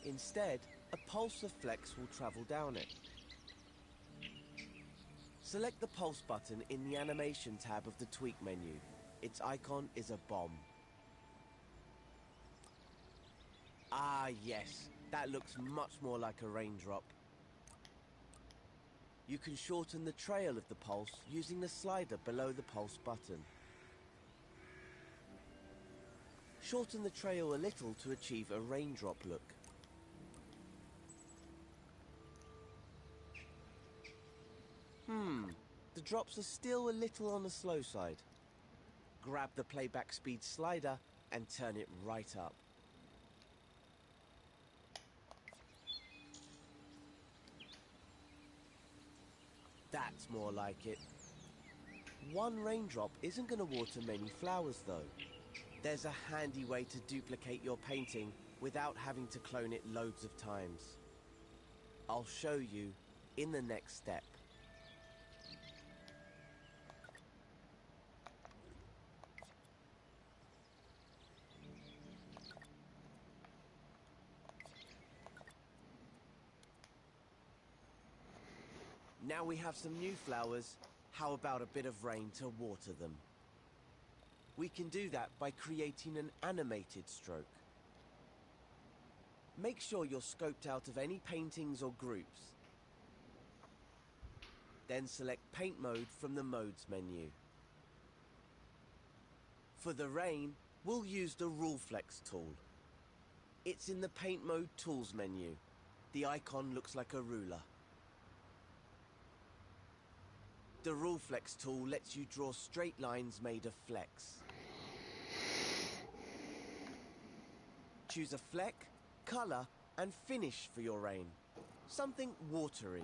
Instead, a pulse of flex will travel down it. Select the pulse button in the animation tab of the tweak menu. Its icon is a bomb. Ah yes, that looks much more like a raindrop. You can shorten the trail of the pulse using the slider below the pulse button. Shorten the trail a little to achieve a raindrop look. The drops are still a little on the slow side. Grab the playback speed slider and turn it right up. That's more like it. One raindrop isn't going to water many flowers though. There's a handy way to duplicate your painting without having to clone it loads of times. I'll show you in the next step. Now we have some new flowers, how about a bit of rain to water them? We can do that by creating an animated stroke. Make sure you're scoped out of any paintings or groups. Then select Paint Mode from the Modes menu. For the rain, we'll use the Rule Flex tool. It's in the Paint Mode Tools menu. The icon looks like a ruler. The Rule Flex tool lets you draw straight lines made of flex. Choose a fleck, colour and finish for your rain. Something watery.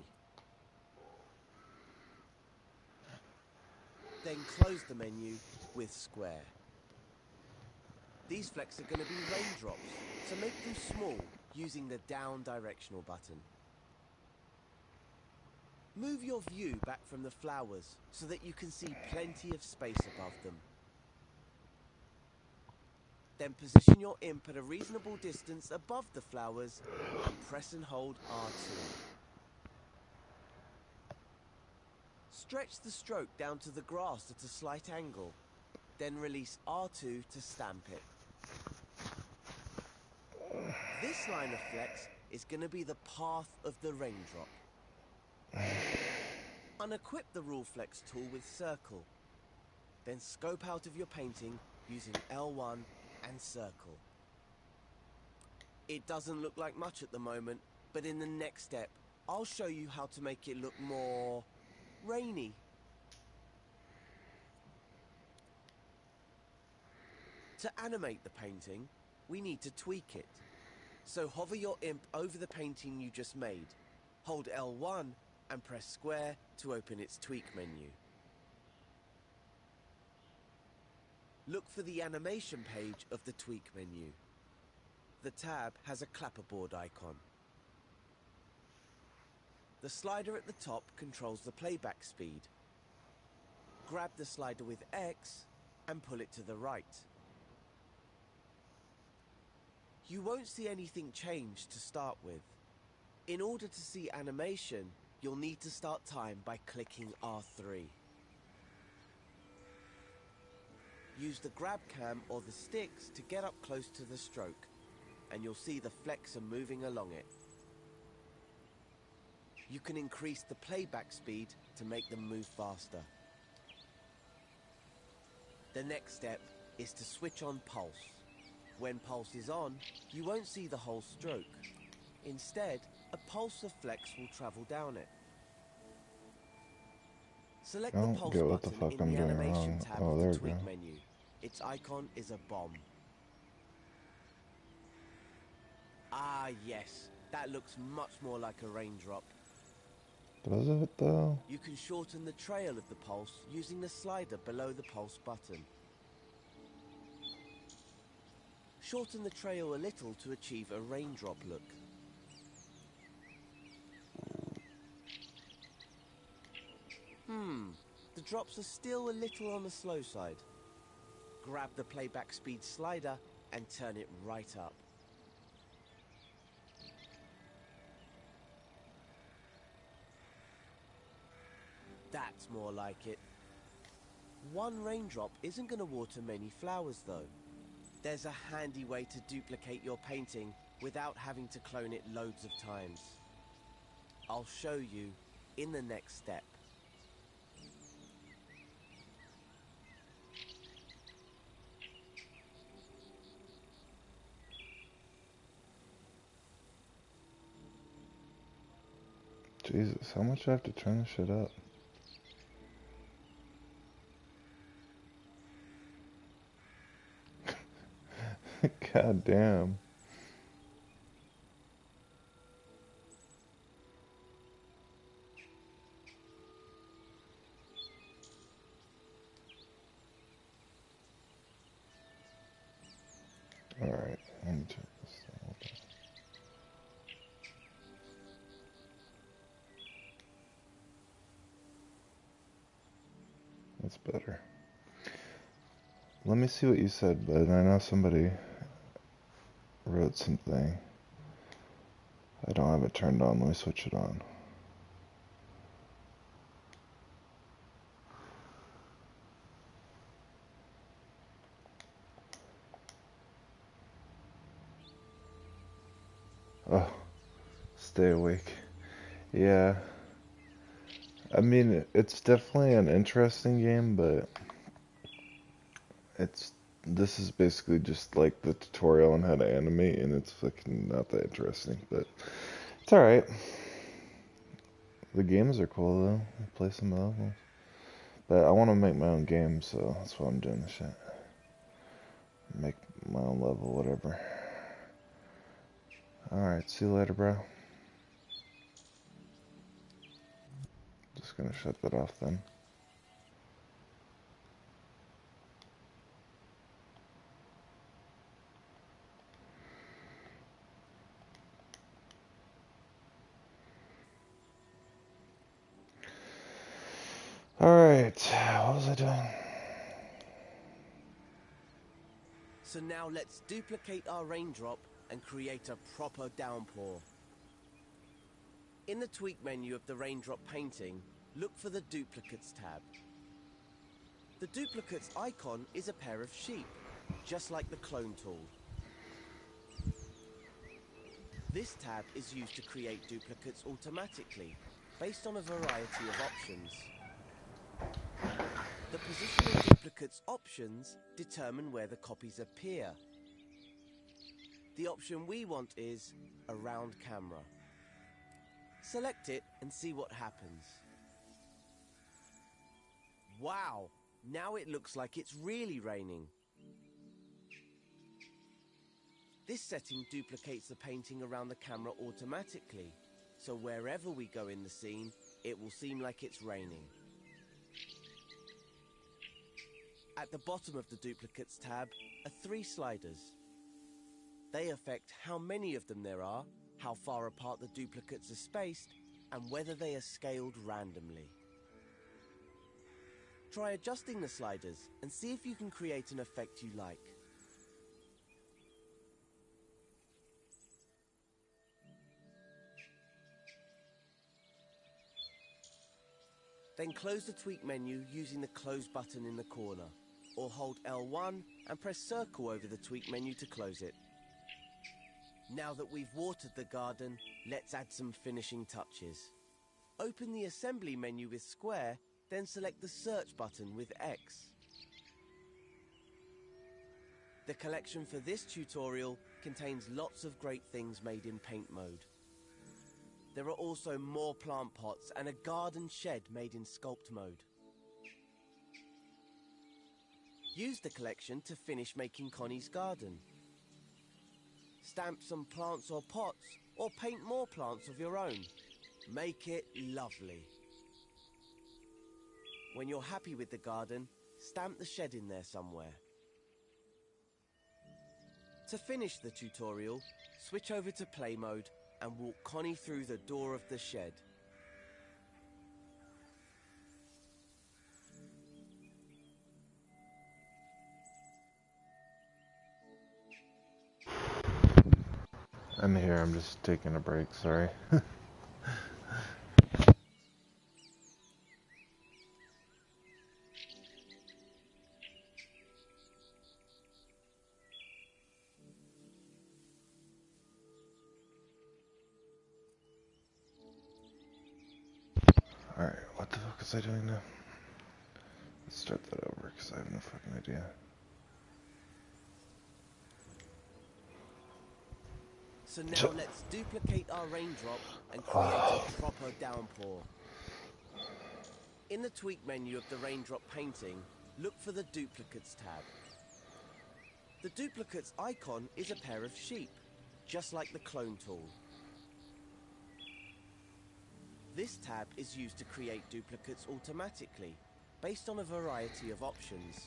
Then close the menu with Square. These flecks are going to be raindrops, so make them small using the down directional button. Move your view back from the flowers so that you can see plenty of space above them. Then position your imp at a reasonable distance above the flowers and press and hold R2. Stretch the stroke down to the grass at a slight angle, then release R2 to stamp it. This line of flex is going to be the path of the raindrop. Unequip the Rule Flex tool with Circle. Then scope out of your painting using L1 and Circle. It doesn't look like much at the moment, but in the next step, I'll show you how to make it look more rainy. To animate the painting, we need to tweak it. So hover your imp over the painting you just made. Hold L1 and press square to open its tweak menu. Look for the animation page of the tweak menu. The tab has a clapperboard icon. The slider at the top controls the playback speed. Grab the slider with X and pull it to the right. You won't see anything change to start with. In order to see animation, you'll need to start time by clicking R3. Use the grab cam or the sticks to get up close to the stroke, and you'll see the flexor moving along it. You can increase the playback speed to make them move faster. The next step is to switch on pulse. When pulse is on, you won't see the whole stroke. Instead, a pulse of flex will travel down it. Select the pulse Get what the button fuck in I'm the doing animation wrong. tab Oh, of there the we tweak go. menu. Its icon is a bomb. Ah yes, that looks much more like a raindrop. Does it though? You can shorten the trail of the pulse using the slider below the pulse button. shorten the trail a little to achieve a raindrop look. The drops are still a little on the slow side. Grab the playback speed slider and turn it right up. That's more like it. One raindrop isn't going to water many flowers though. There's a handy way to duplicate your painting without having to clone it loads of times. I'll show you in the next step. Jesus, how much do I have to turn this shit up? God damn. Alright, let me check this out. That's better. Let me see what you said, bud. I know somebody wrote something. I don't have it turned on. Let me switch it on. Oh, stay awake. Yeah. I mean, it's definitely an interesting game, but this is basically just like the tutorial on how to animate, and it's fucking not that interesting, but it's alright. The games are cool though. I play some levels. But I want to make my own game, so that's why I'm doing this shit. Make my own level, whatever. Alright, see you later, bro. Just gonna shut that off then. Alright, what was I doing? So now let's duplicate our raindrop and create a proper downpour. In the tweak menu of the raindrop painting, look for the Duplicates tab. The Duplicates icon is a pair of sheep, just like the clone tool. This tab is used to create duplicates automatically, based on a variety of options. The position of duplicates options determine where the copies appear. The option we want is around camera. Select it and see what happens. Wow, now it looks like it's really raining. This setting duplicates the painting around the camera automatically, so wherever we go in the scene, it will seem like it's raining. At the bottom of the Duplicates tab are 3 sliders. They affect how many of them there are, how far apart the duplicates are spaced, and whether they are scaled randomly. Try adjusting the sliders and see if you can create an effect you like. Then close the tweak menu using the close button in the corner, or hold L1 and press circle over the tweak menu to close it. Now that we've watered the garden, let's add some finishing touches. Open the assembly menu with square, then select the search button with X. The collection for this tutorial contains lots of great things made in paint mode. There are also more plant pots and a garden shed made in sculpt mode. Use the collection to finish making Connie's garden. Stamp some plants or pots, or paint more plants of your own. Make it lovely. When you're happy with the garden, stamp the shed in there somewhere. To finish the tutorial, switch over to play mode and walk Connie through the door of the shed. I'm here, I'm just taking a break, sorry. Alright, what the fuck was I doing now? Let's start that over, because I have no fucking idea. So now let's duplicate our raindrop and create a proper downpour. In the tweak menu of the raindrop painting, look for the Duplicates tab. The Duplicates icon is a pair of sheep, just like the clone tool. This tab is used to create duplicates automatically, based on a variety of options.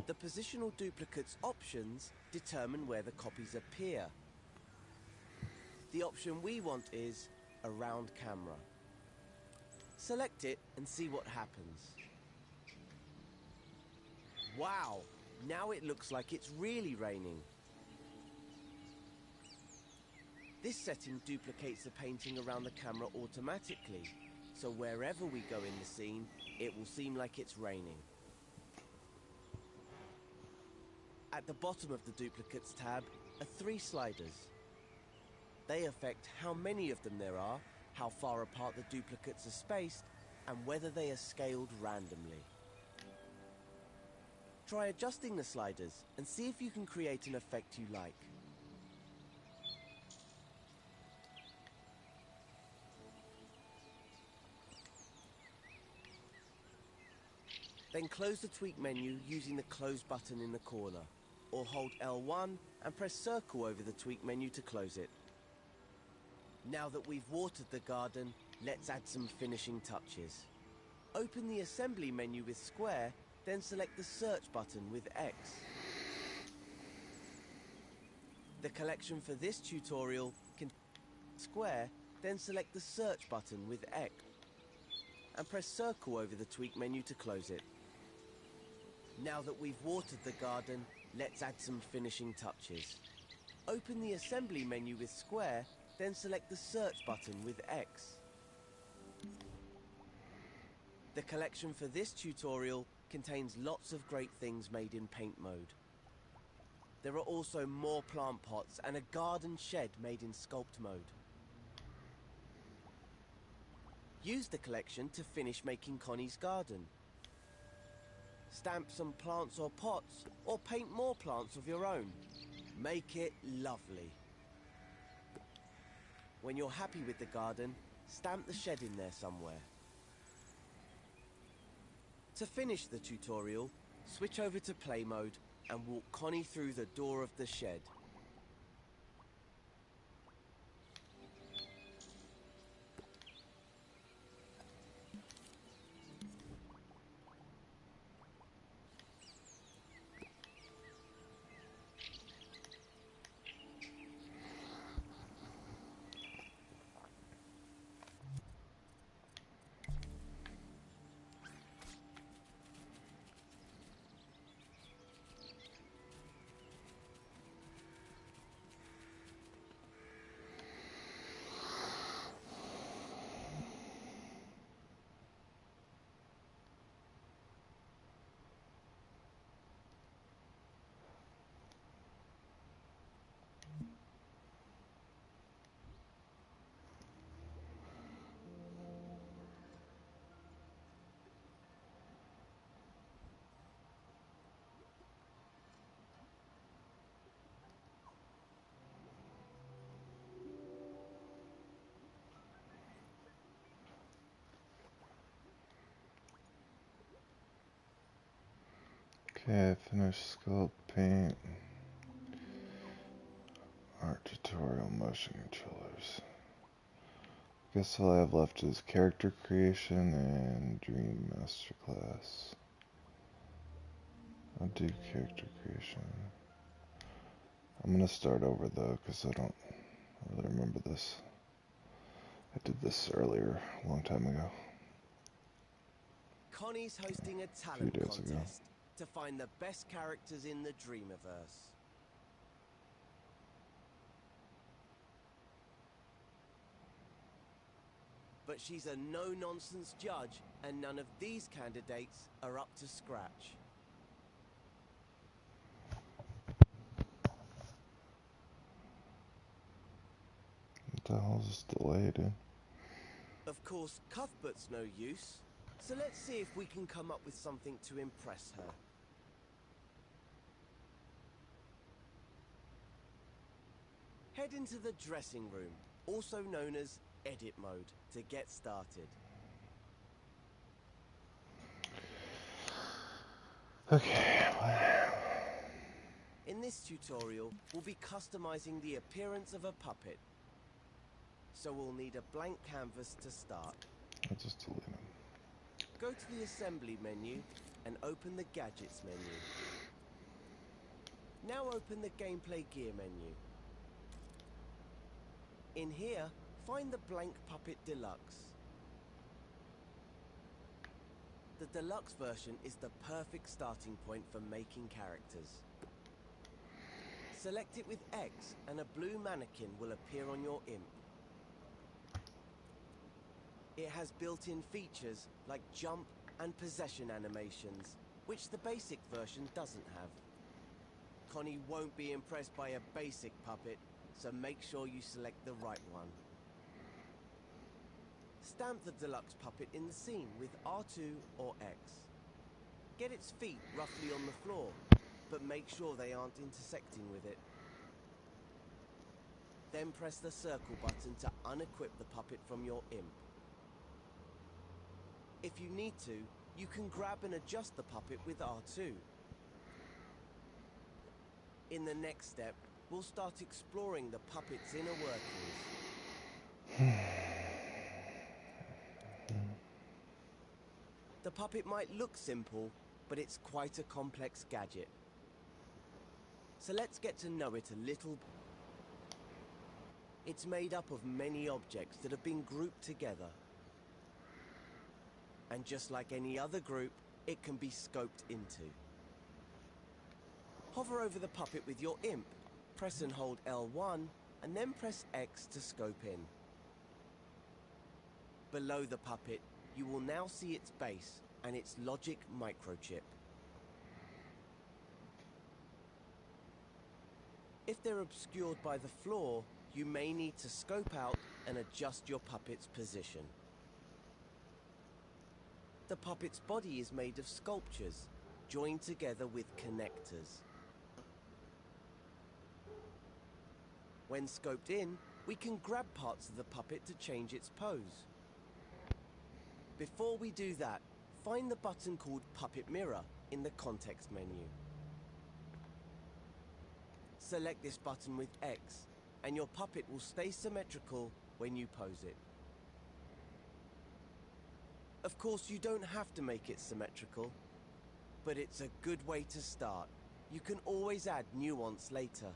The positional duplicates options determine where the copies appear. The option we want is around camera. Select it and see what happens. Wow, now it looks like it's really raining. This setting duplicates the painting around the camera automatically, so wherever we go in the scene, it will seem like it's raining. At the bottom of the Duplicates tab are 3 sliders. They affect how many of them there are, how far apart the duplicates are spaced, and whether they are scaled randomly. Try adjusting the sliders and see if you can create an effect you like. Then close the tweak menu using the close button in the corner, or hold L1 and press circle over the tweak menu to close it. Now that we've watered the garden, let's add some finishing touches. Open the assembly menu with square, then select the search button with X. The collection for this tutorial can square, then select the search button with X, and press circle over the tweak menu to close it. Now that we've watered the garden, let's add some finishing touches. Open the assembly menu with square, then select the search button with X. The collection for this tutorial contains lots of great things made in paint mode. There are also more plant pots and a garden shed made in sculpt mode. Use the collection to finish making Connie's garden. Stamp some plants or pots, or paint more plants of your own. Make it lovely. When you're happy with the garden, stamp the shed in there somewhere. To finish the tutorial, switch over to play mode and walk Connie through the door of the shed. Okay, finished sculpt paint. Art tutorial motion controllers. Guess all I have left is character creation and dream masterclass. I'll do character creation. I'm gonna start over though, because I don't really remember this. I did this earlier, a long time ago. Connie's hosting a A few talent days ago. contest to find the best characters in the Dreamiverse. But she's a no-nonsense judge, and none of these candidates are up to scratch. What the hell is this delay, dude? Of course, Cuthbert's no use, so let's see if we can come up with something to impress her. Head into the dressing room, also known as edit mode, to get started. Okay. In this tutorial, we'll be customizing the appearance of a puppet. So we'll need a blank canvas to start. I'll just delete them. Go to the assembly menu and open the gadgets menu. Now open the gameplay gear menu. In here, find the blank puppet deluxe. The deluxe version is the perfect starting point for making characters. Select it with X and a blue mannequin will appear on your imp. It has built-in features like jump and possession animations, which the basic version doesn't have. Connie won't be impressed by a basic puppet, so make sure you select the right one. Stamp the deluxe puppet in the scene with R2 or X. Get its feet roughly on the floor, but make sure they aren't intersecting with it. Then press the circle button to unequip the puppet from your imp. If you need to, you can grab and adjust the puppet with R2. In the next step, we'll start exploring the puppet's inner workings. The puppet might look simple, but it's quite a complex gadget. So let's get to know it a little. It's made up of many objects that have been grouped together. And just like any other group, it can be scoped into. Hover over the puppet with your imp, press and hold L1, and then press X to scope in. Below the puppet, you will now see its base and its logic microchip. If they're obscured by the floor, you may need to scope out and adjust your puppet's position. The puppet's body is made of sculptures, joined together with connectors. When scoped in, we can grab parts of the puppet to change its pose. Before we do that, find the button called Puppet Mirror in the context menu. Select this button with X, and your puppet will stay symmetrical when you pose it. Of course, you don't have to make it symmetrical, but it's a good way to start. You can always add nuance later.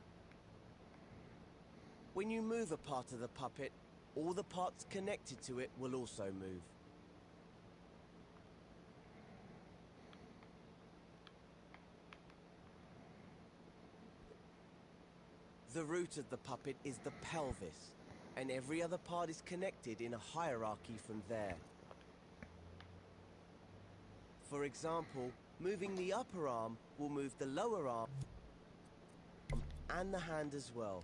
When you move a part of the puppet, all the parts connected to it will also move. The root of the puppet is the pelvis, and every other part is connected in a hierarchy from there. For example, moving the upper arm will move the lower arm and the hand as well.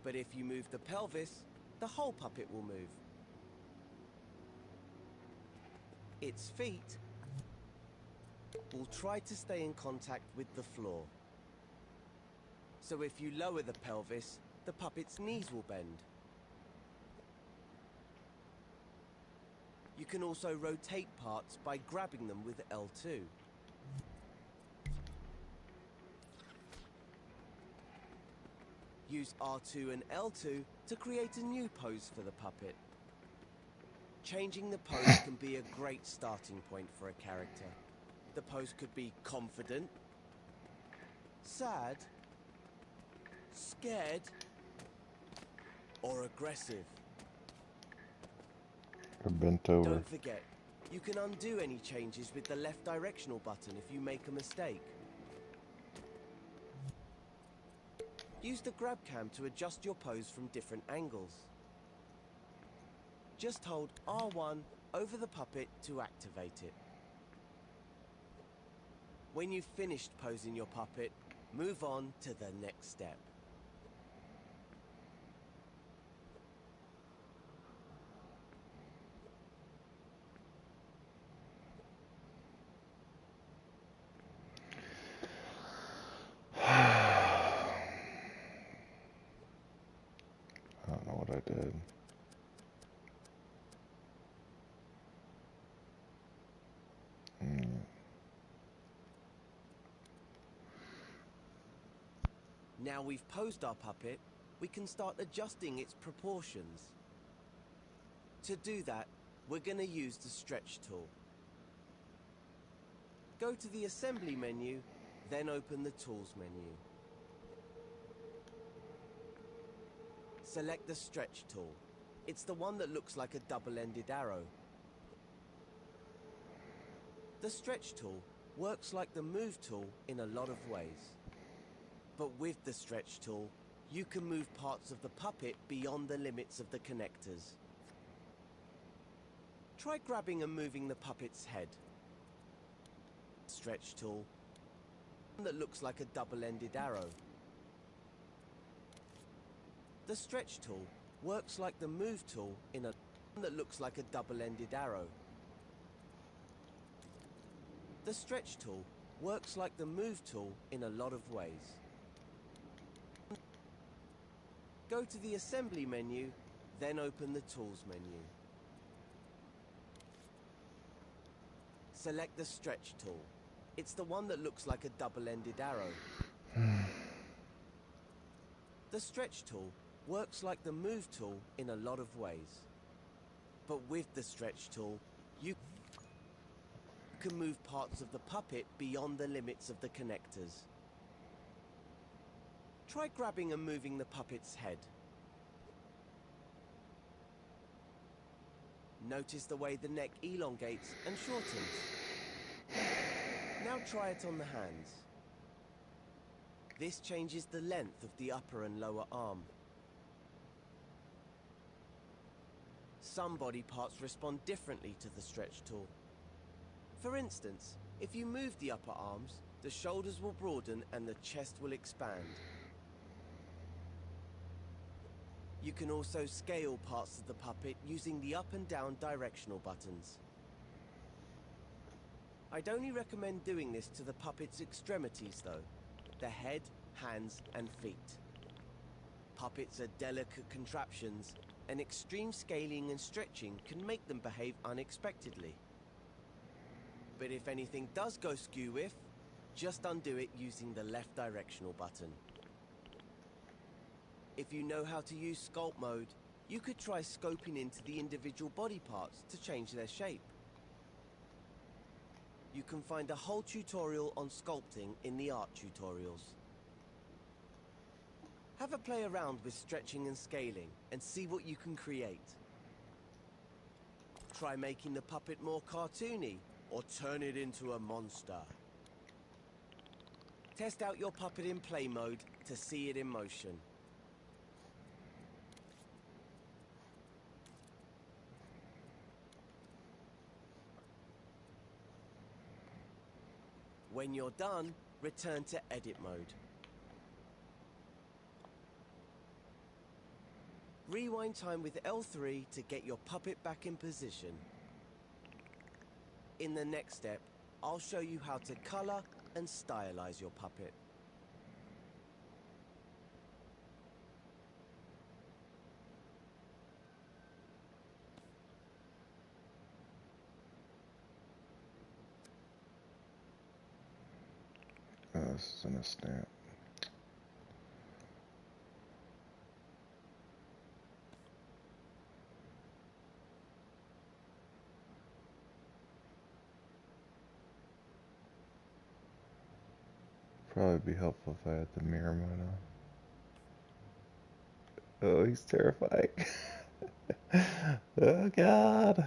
But if you move the pelvis, the whole puppet will move. Its feet will try to stay in contact with the floor. So if you lower the pelvis, the puppet's knees will bend. You can also rotate parts by grabbing them with L2. Use R2 and L2 to create a new pose for the puppet. Changing the pose can be a great starting point for a character. The pose could be confident, Sad? Scared? Or aggressive? Or bent over. Don't forget, you can undo any changes with the left directional button if you make a mistake. Use the grab cam to adjust your pose from different angles. Just hold R1 over the puppet to activate it. When you've finished posing your puppet, move on to the next step. I don't know what I did. Now we've posed our puppet, we can start adjusting its proportions. To do that, we're going to use the stretch tool. Go to the assembly menu, then open the tools menu. Select the stretch tool. It's the one that looks like a double-ended arrow. The stretch tool works like the move tool in a lot of ways. But with the stretch tool, you can move parts of the puppet beyond the limits of the connectors. Try grabbing and moving the puppet's head. Stretch tool that looks like a double-ended arrow. The stretch tool works like the move tool in a that looks like a double-ended arrow. The stretch tool works like the move tool in a lot of ways. Go to the assembly menu, then open the tools menu. Select the stretch tool. It's the one that looks like a double-ended arrow. The stretch tool works like the move tool in a lot of ways. But with the stretch tool, you can move parts of the puppet beyond the limits of the connectors. Try grabbing and moving the puppet's head. Notice the way the neck elongates and shortens. Now try it on the hands. This changes the length of the upper and lower arm. Some body parts respond differently to the stretch tool. For instance, if you move the upper arms, the shoulders will broaden and the chest will expand. You can also scale parts of the puppet using the up and down directional buttons. I'd only recommend doing this to the puppet's extremities though, the head, hands and feet. Puppets are delicate contraptions, and extreme scaling and stretching can make them behave unexpectedly. But if anything does go skew with, just undo it using the left directional button. If you know how to use sculpt mode, you could try scoping into the individual body parts to change their shape. You can find a whole tutorial on sculpting in the art tutorials. Have a play around with stretching and scaling and see what you can create. Try making the puppet more cartoony or turn it into a monster. Test out your puppet in play mode to see it in motion. When you're done, return to edit mode. Rewind time with L3 to get your puppet back in position. In the next step, I'll show you how to color and stylize your puppet. This is in a snap. Probably be helpful if I had the mirror mode on. Oh, he's terrifying. Oh, God.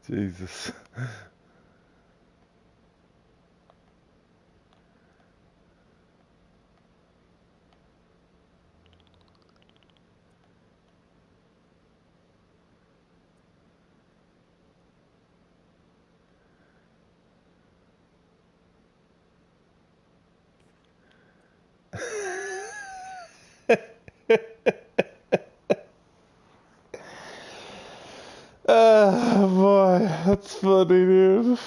Jesus. Oh boy, that's funny, dude.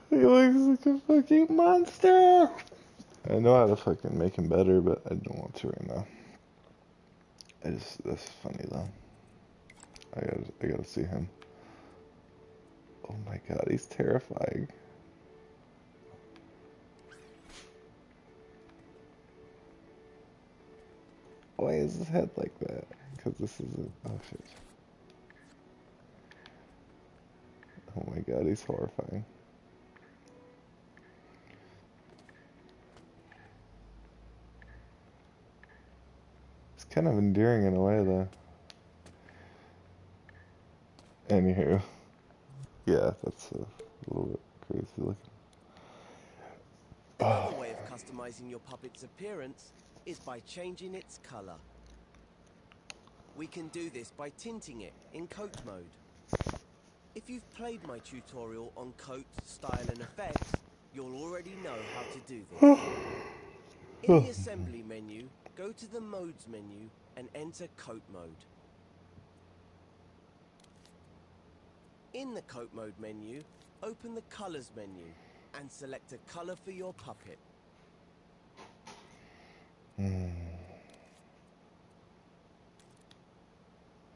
He looks like a fucking monster. I know how to fucking make him better, but I don't want to right now. That's funny though. I gotta see him. Oh my god, he's terrifying. Why is his head like that? Because this is a, oh shit. Oh my god, he's horrifying. It's kind of endearing in a way though. Anywho, yeah, that's a little bit crazy looking. Another way of customizing your puppet's appearance is by changing its color. We can do this by tinting it in coat mode. If you've played my tutorial on coat, style and effects, you'll already know how to do this. In the assembly menu, go to the modes menu and enter coat mode. In the coat mode menu, open the colors menu and select a color for your puppet.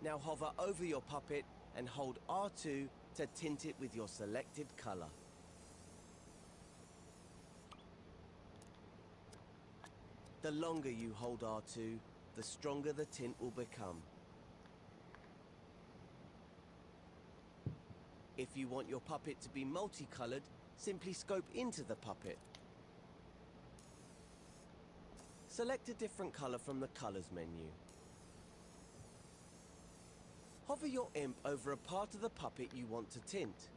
Now hover over your puppet and hold R2 to tint it with your selected color. The longer you hold R2, the stronger the tint will become. If you want your puppet to be multicolored, simply scope into the puppet. Select a different color from the colors menu. Hover your imp over a part of the puppet you want to tint.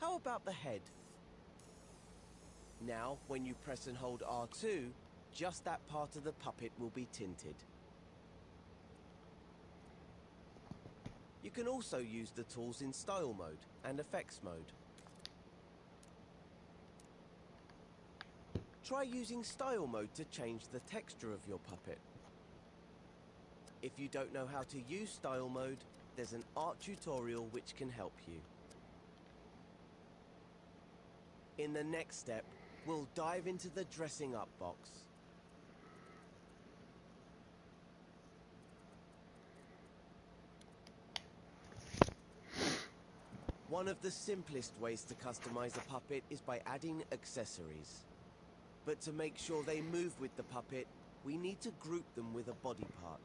How about the head? Now, when you press and hold R2, just that part of the puppet will be tinted. You can also use the tools in Style Mode and Effects Mode. Try using Style Mode to change the texture of your puppet. If you don't know how to use Style Mode, there's an art tutorial which can help you. In the next step, we'll dive into the dressing up box. One of the simplest ways to customize a puppet is by adding accessories. But to make sure they move with the puppet, we need to group them with a body part.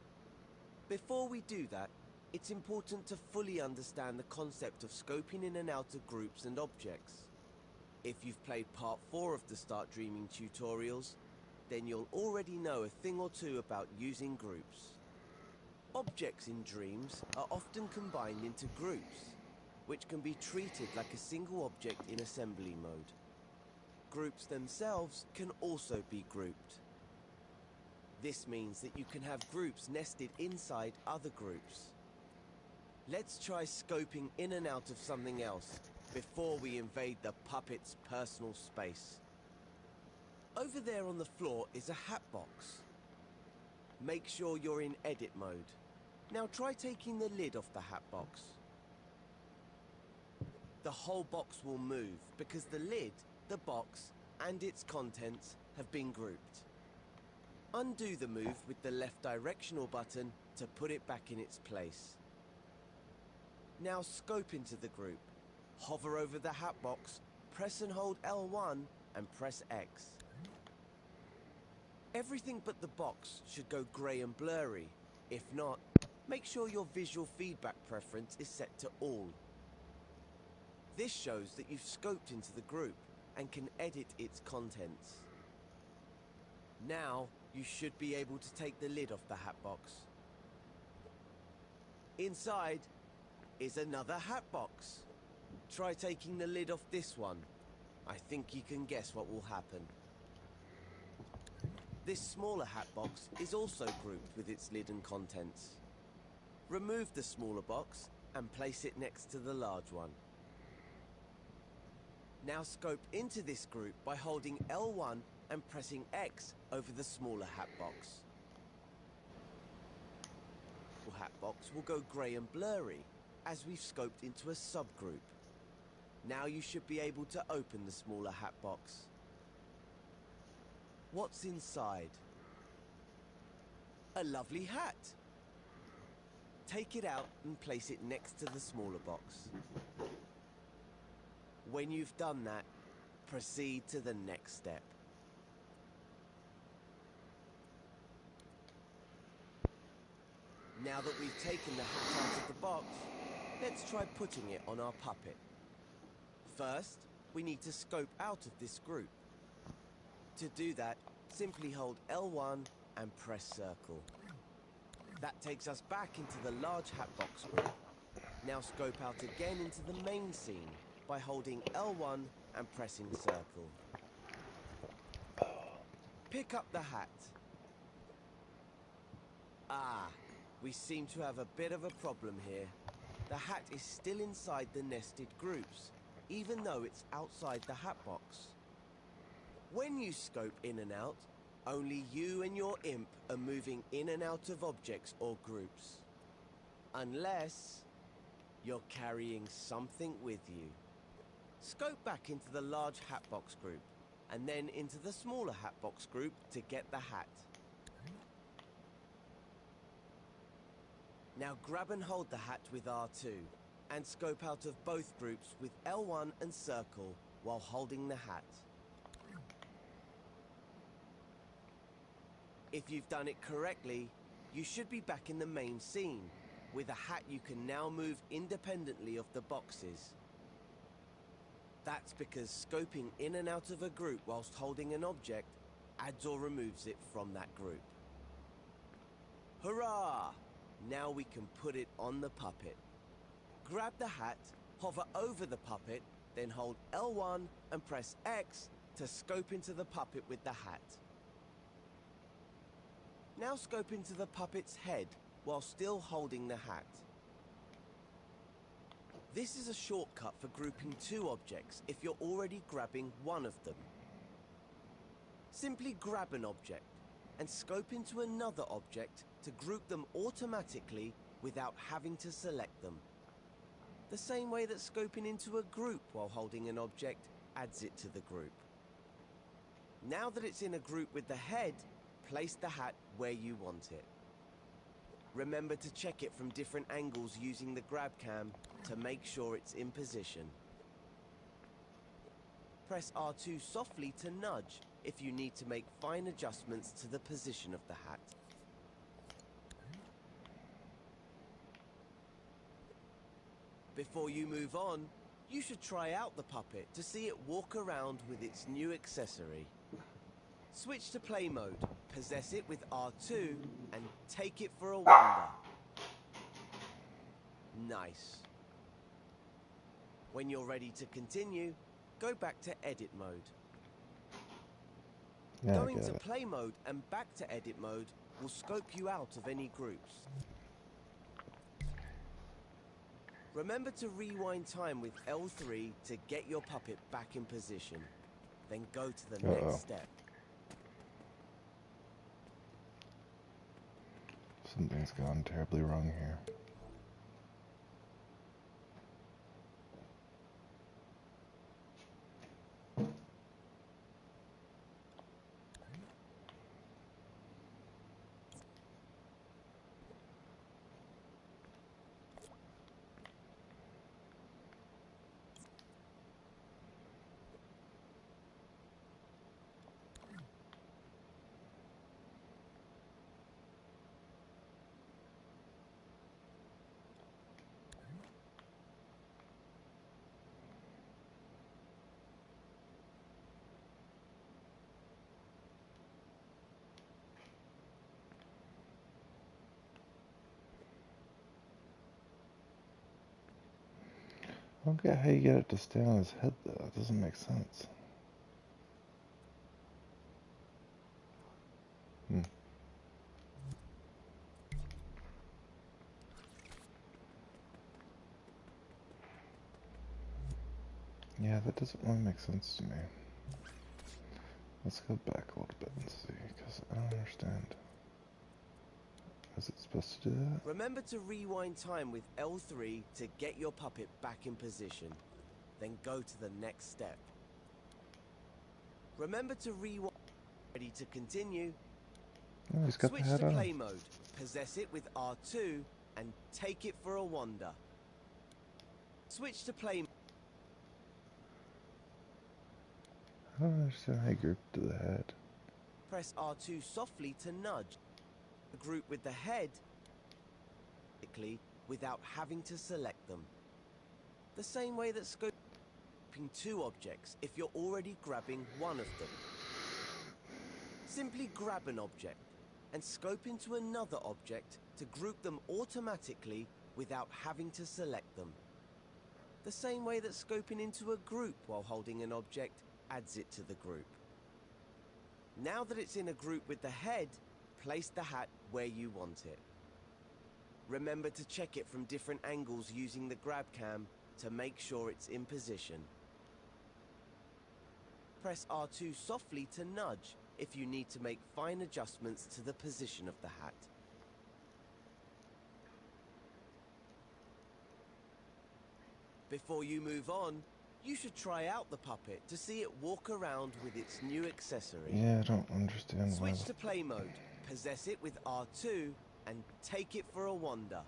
Before we do that, it's important to fully understand the concept of scoping in and out of groups and objects. If you've played part 4 of the Start Dreaming tutorials, then you'll already know a thing or two about using groups. Objects in dreams are often combined into groups, which can be treated like a single object in assembly mode. Groups themselves can also be grouped. This means that you can have groups nested inside other groups. Let's try scoping in and out of something else before we invade the puppet's personal space. Over there on the floor is a hat box. Make sure you're in edit mode. Now try taking the lid off the hat box. The whole box will move because the lid, the box, and its contents have been grouped. Undo the move with the left directional button to put it back in its place. Now scope into the group. Hover over the hat box, press and hold L1 and press X. Everything but the box should go grey and blurry. If not, make sure your visual feedback preference is set to all. This shows that you've scoped into the group and can edit its contents. Now, you should be able to take the lid off the hat box. Inside is another hat box. Try taking the lid off this one. I think you can guess what will happen. This smaller hat box is also grouped with its lid and contents. Remove the smaller box and place it next to the large one. Now scope into this group by holding L1 and pressing X over the smaller hat box. The hat box will go grey and blurry as we've scoped into a subgroup. Now you should be able to open the smaller hat box. What's inside? A lovely hat. Take it out and place it next to the smaller box. When you've done that, proceed to the next step. Now that we've taken the hat out of the box, let's try putting it on our puppet. First, we need to scope out of this group. To do that, simply hold L1 and press circle. That takes us back into the large hat box group. Now scope out again into the main scene by holding L1 and pressing circle. Pick up the hat. Ah, we seem to have a bit of a problem here. The hat is still inside the nested groups, even though it's outside the hat box. When you scope in and out, only you and your imp are moving in and out of objects or groups. Unless you're carrying something with you. Scope back into the large hatbox group, and then into the smaller hatbox group to get the hat. Now grab and hold the hat with R2, and scope out of both groups with L1 and circle while holding the hat. If you've done it correctly, you should be back in the main scene. With a hat you can now move independently of the boxes. That's because scoping in and out of a group whilst holding an object adds or removes it from that group. Hurrah! Now we can put it on the puppet. Grab the hat, hover over the puppet, then hold L1 and press X to scope into the puppet with the hat. Now scope into the puppet's head while still holding the hat. This is a shortcut for grouping two objects if you're already grabbing one of them. Simply grab an object and scope into another object to group them automatically without having to select them. The same way that scoping into a group while holding an object adds it to the group. Now that it's in a group with the head, place the hat where you want it. Remember to check it from different angles using the grab cam to make sure it's in position. Press R2 softly to nudge if you need to make fine adjustments to the position of the hat. Before you move on, you should try out the puppet to see it walk around with its new accessory. Switch to play mode, possess it with R2, and take it for a wander. Nice. When you're ready to continue, go back to edit mode. Going to play mode and back to edit mode will scope you out of any groups. Remember to rewind time with L3 to get your puppet back in position. Then go to the next step. Something's gone terribly wrong here. I don't get how you get it to stay on his head though. It doesn't make sense. Hmm. Yeah, that doesn't really make sense to me. Let's go back a little bit and see, because I don't understand. Is it supposed to do that? Remember to rewind time with L3 to get your puppet back in position. Then go to the next step. Remember to rewind. Ready to continue? Oh, he's got the Switch hat to on. play mode. Possess it with R2 and take it for a wander. Switch to play. I don't understand how you grouped to the head. Press R2 softly to nudge. Group with the head without having to select them. The same way that scoping two objects if you're already grabbing one of them. Simply grab an object and scope into another object to group them automatically without having to select them. The same way that scoping into a group while holding an object adds it to the group. Now that it's in a group with the head, place the hat where you want it. Remember to check it from different angles using the grab cam to make sure it's in position. Press R2 softly to nudge if you need to make fine adjustments to the position of the hat. Before you move on, you should try out the puppet to see it walk around with its new accessory. Yeah, I don't understand why. Switch to play mode, possess it with R2, and take it for a wander.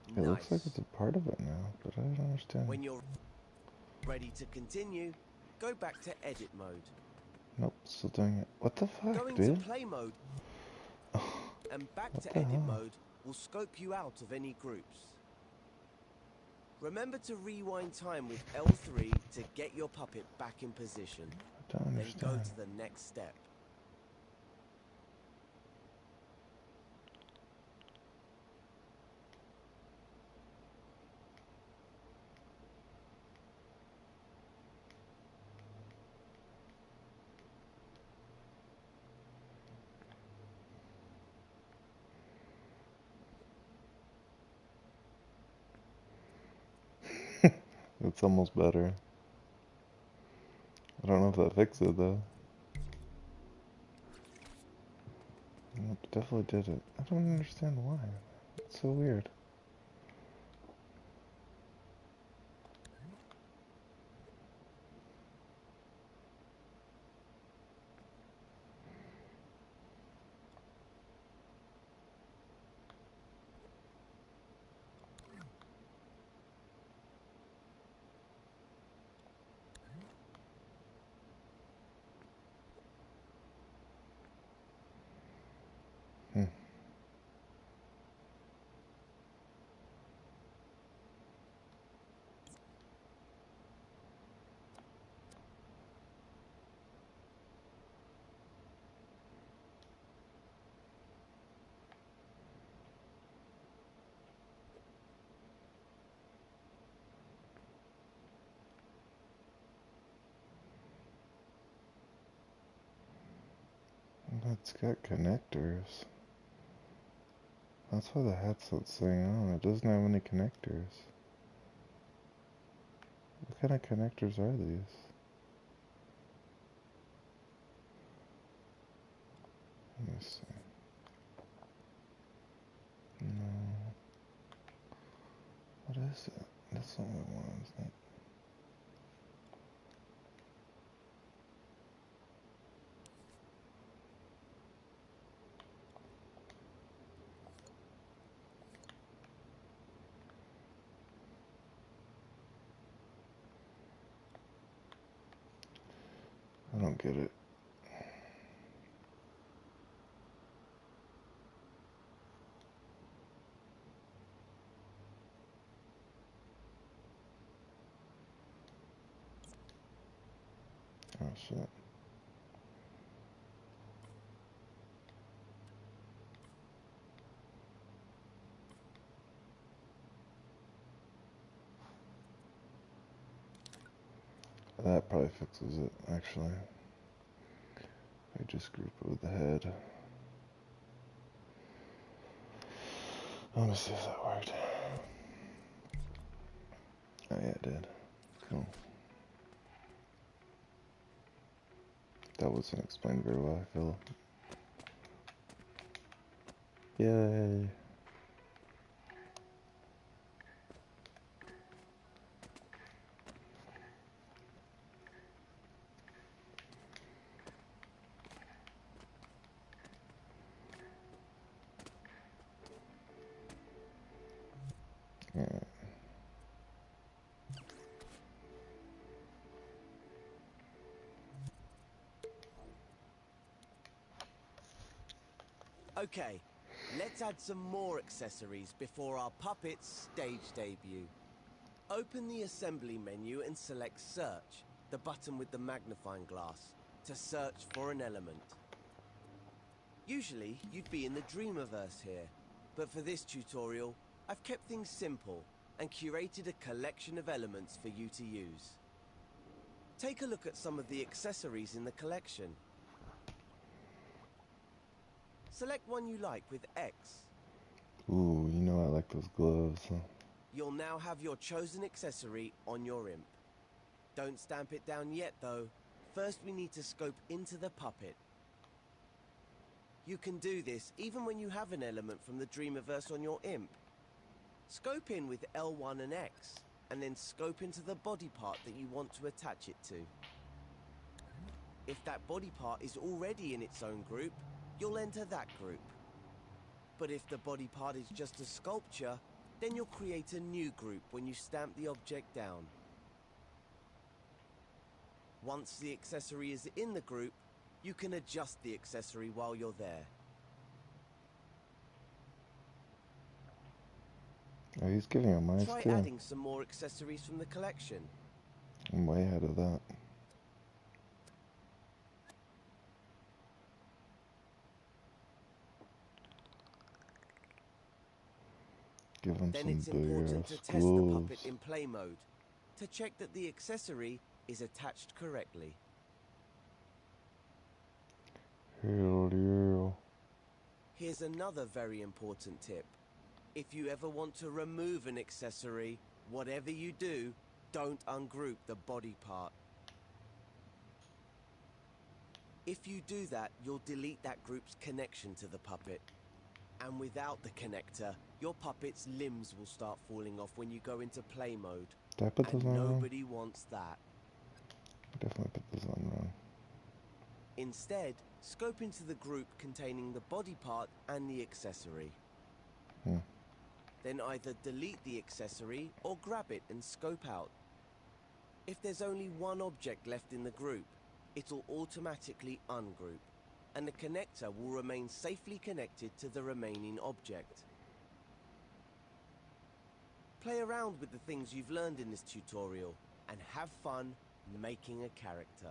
It looks like it's a part of it now, but I don't understand. When you're ready to continue, go back to edit mode. Nope, still doing it. What the fuck, Going dude? to play mode and back What to the edit hell? mode will scope you out of any groups. Remember to rewind time with L3 to get your puppet back in position. I don't Then understand. go to the next step. It's almost better. I don't know if that fixed it though. Nope, definitely did it. I don't understand why. It's so weird. Hmm. It's got connectors. That's why the hat's not saying on. It doesn't have any connectors. What kind of connectors are these? Let me see. something like one, isn't it? I don't get it. Oh shit. That probably fixes it, actually. I just group it with the head. Let me see if that worked. Oh yeah, it did. Cool. That wasn't explained very well, I feel. Yay. Yeah. Okay, let's add some more accessories before our puppet's stage debut. Open the assembly menu and select Search, the button with the magnifying glass, to search for an element. Usually, you'd be in the Dreamiverse here, but for this tutorial, I've kept things simple and curated a collection of elements for you to use. Take a look at some of the accessories in the collection. Select one you like with X. Ooh, you know I like those gloves. Huh? You'll now have your chosen accessory on your imp. Don't stamp it down yet though. First we need to scope into the puppet. You can do this even when you have an element from the Dreamiverse on your imp. Scope in with L1 and X, and then scope into the body part that you want to attach it to. If that body part is already in its own group, you'll enter that group. But if the body part is just a sculpture, then you'll create a new group when you stamp the object down. Once the accessory is in the group, you can adjust the accessory while you're there. Oh, he's giving him mice Try too. adding some more accessories from the collection. I'm way ahead of that. Give him Then some it's bigger important to test the puppet gloves. in play mode to check that the accessory is attached correctly. Hell yeah. Here's another very important tip. If you ever want to remove an accessory, whatever you do, don't ungroup the body part. If you do that, you'll delete that group's connection to the puppet. And without the connector, your puppet's limbs will start falling off when you go into play mode. Did I put this And on wrong? nobody wants that. I definitely put this on wrong. Instead, scope into the group containing the body part and the accessory. Then either delete the accessory or grab it and scope out. If there's only one object left in the group, it'll automatically ungroup, and the connector will remain safely connected to the remaining object. Play around with the things you've learned in this tutorial and have fun making a character.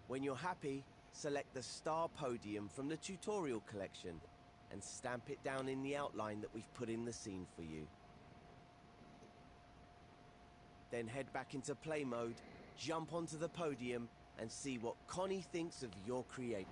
When you're happy, select the star podium from the tutorial collection and stamp it down in the outline that we've put in the scene for you. Then head back into play mode, jump onto the podium, and see what Connie thinks of your creation.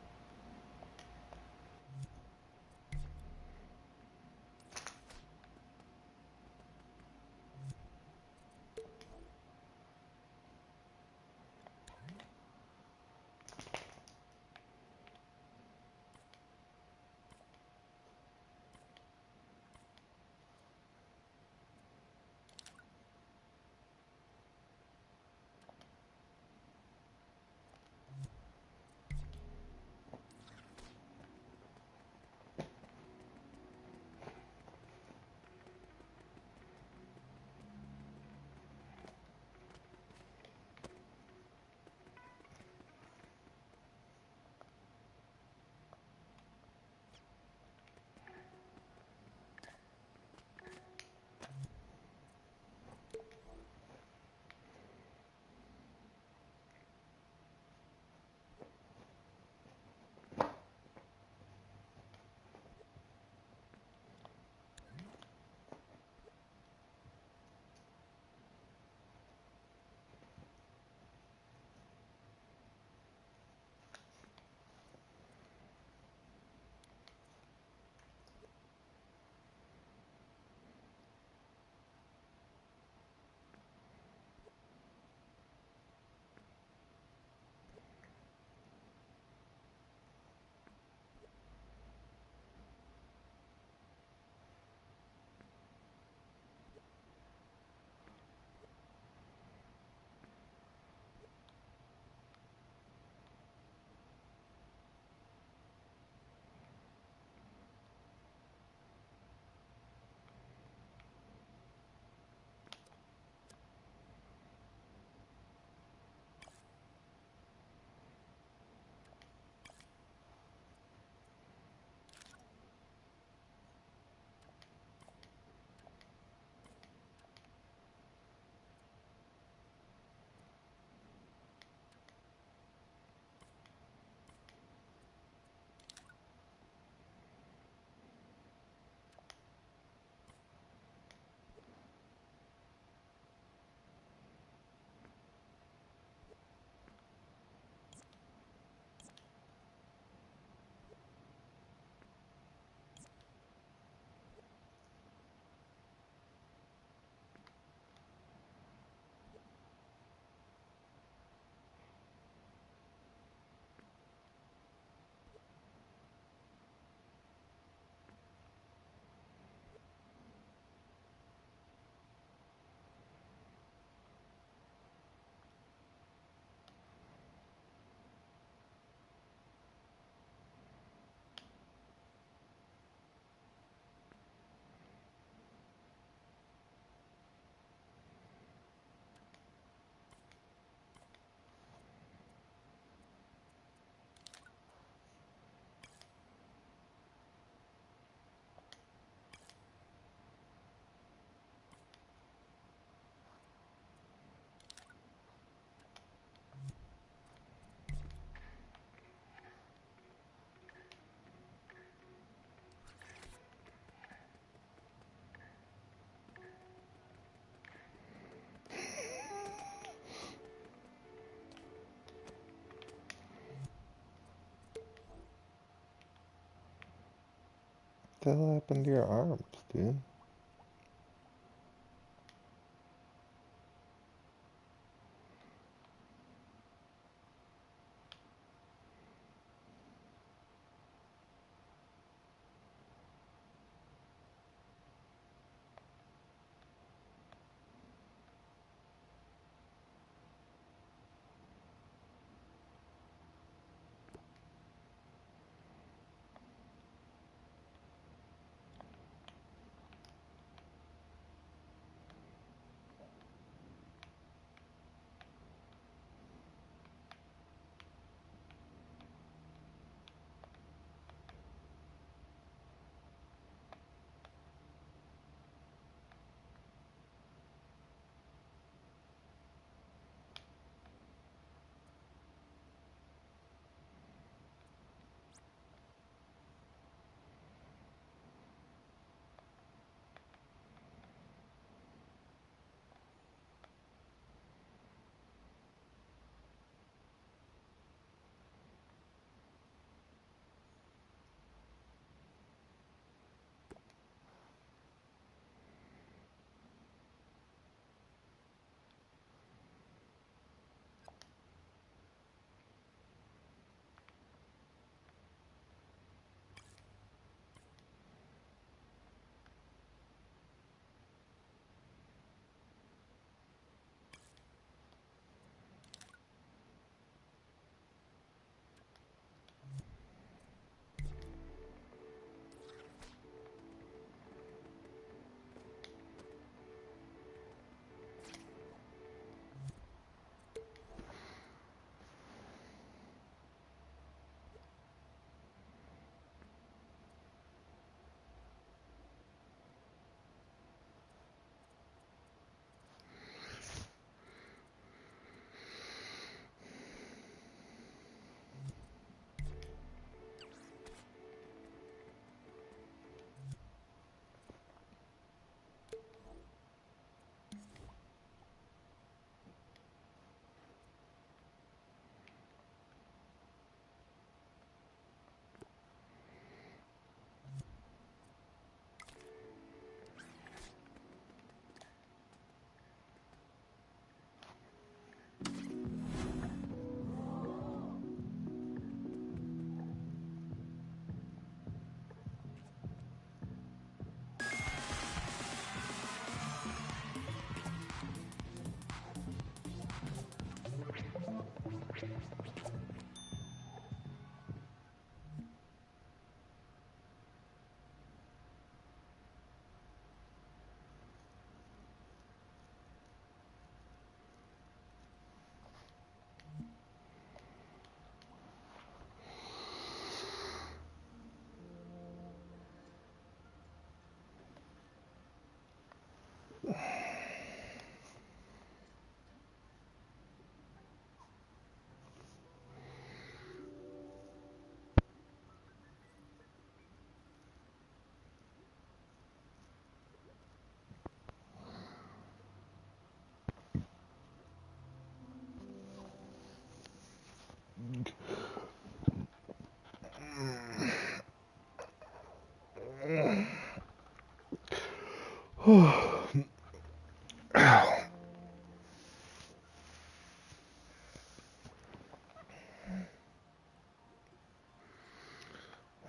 the hell happened to your arms, dude?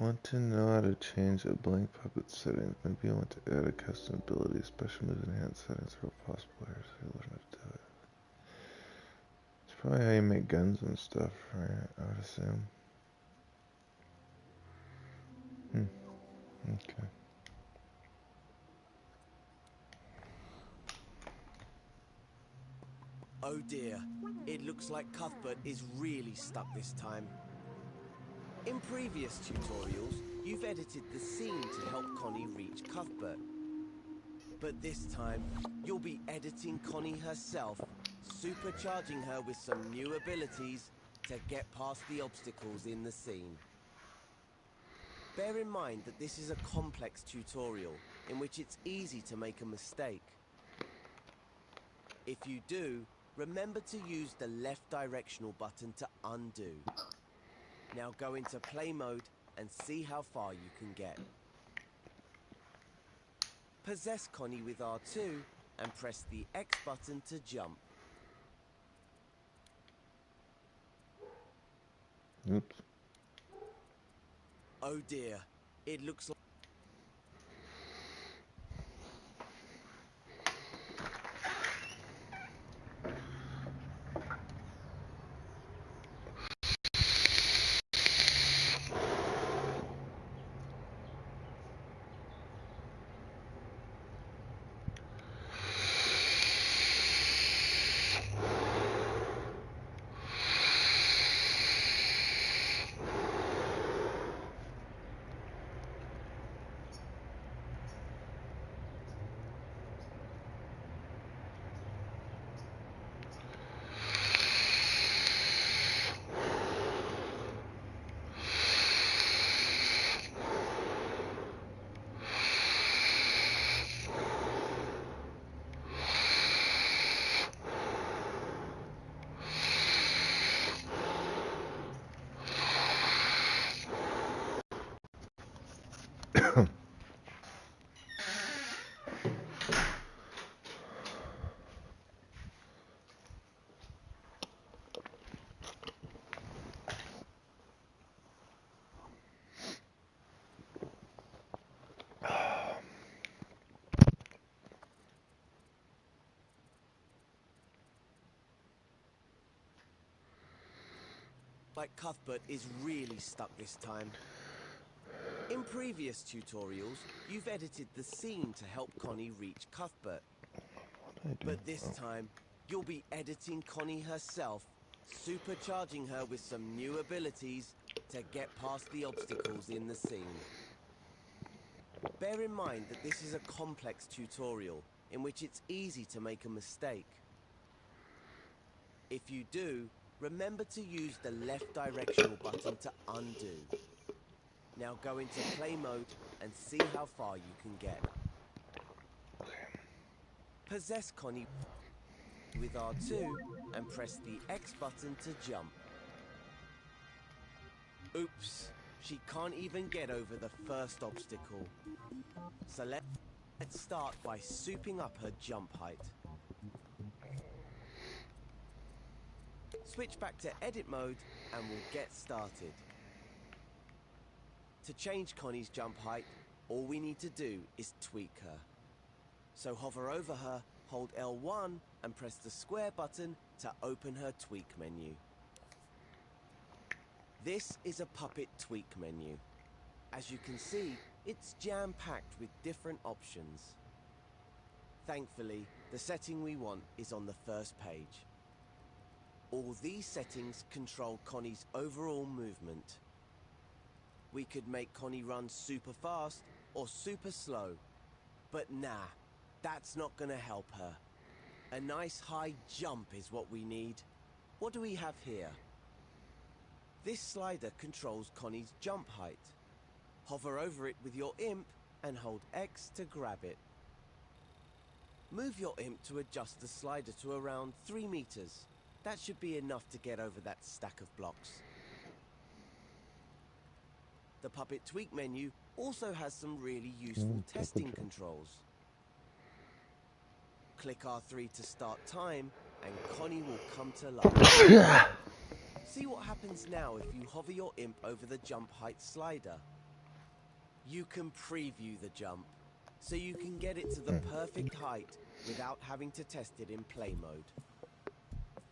Want to know how to change a blank puppet settings? Maybe I want to add a custom ability, special moves, and enhanced settings for boss players. Who learn how to do it? It's probably how you make guns and stuff, right? I would assume. Okay. Oh dear, it looks like Cuthbert is really stuck this time. In previous tutorials, you've edited the scene to help Connie reach Cuthbert. But this time, you'll be editing Connie herself, supercharging her with some new abilities to get past the obstacles in the scene. Bear in mind that this is a complex tutorial in which it's easy to make a mistake. If you do, remember to use the left directional button to undo. Now go into play mode and see how far you can get. Possess Connie with R2 and press the X button to jump. Oops. Oh dear, it looks like... Cuthbert is really stuck this time. In previous tutorials, you've edited the scene to help Connie reach Cuthbert. But this time, you'll be editing Connie herself, supercharging her with some new abilities to get past the obstacles in the scene. Bear in mind that this is a complex tutorial in which it's easy to make a mistake. If you do, remember to use the left directional button to undo. Now go into play mode and see how far you can get. Possess Connie with R2 and press the X button to jump. Oops, she can't even get over the first obstacle. So let's start by souping up her jump height. Switch back to edit mode and we'll get started. To change Connie's jump height, all we need to do is tweak her. So hover over her, hold L1 and press the square button to open her tweak menu. This is a puppet tweak menu. As you can see, it's jam-packed with different options. Thankfully, the setting we want is on the first page. All these settings control Connie's overall movement. We could make Connie run super fast or super slow, but nah, that's not gonna help her. A nice high jump is what we need. What do we have here? This slider controls Connie's jump height. Hover over it with your imp and hold X to grab it. Move your imp to adjust the slider to around 3 meters. That should be enough to get over that stack of blocks. The puppet tweak menu also has some really useful testing controls. Click R3 to start time and Connie will come to life. See what happens now if you hover your imp over the jump height slider. You can preview the jump, so you can get it to the perfect height without having to test it in play mode.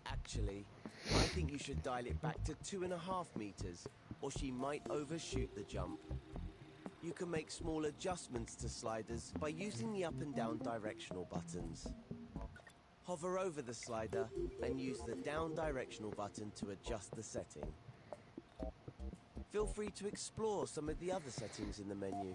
Actually, I think you should dial it back to 2.5 meters, or she might overshoot the jump. You can make small adjustments to sliders by using the up and down directional buttons. Hover over the slider and use the down directional button to adjust the setting. Feel free to explore some of the other settings in the menu.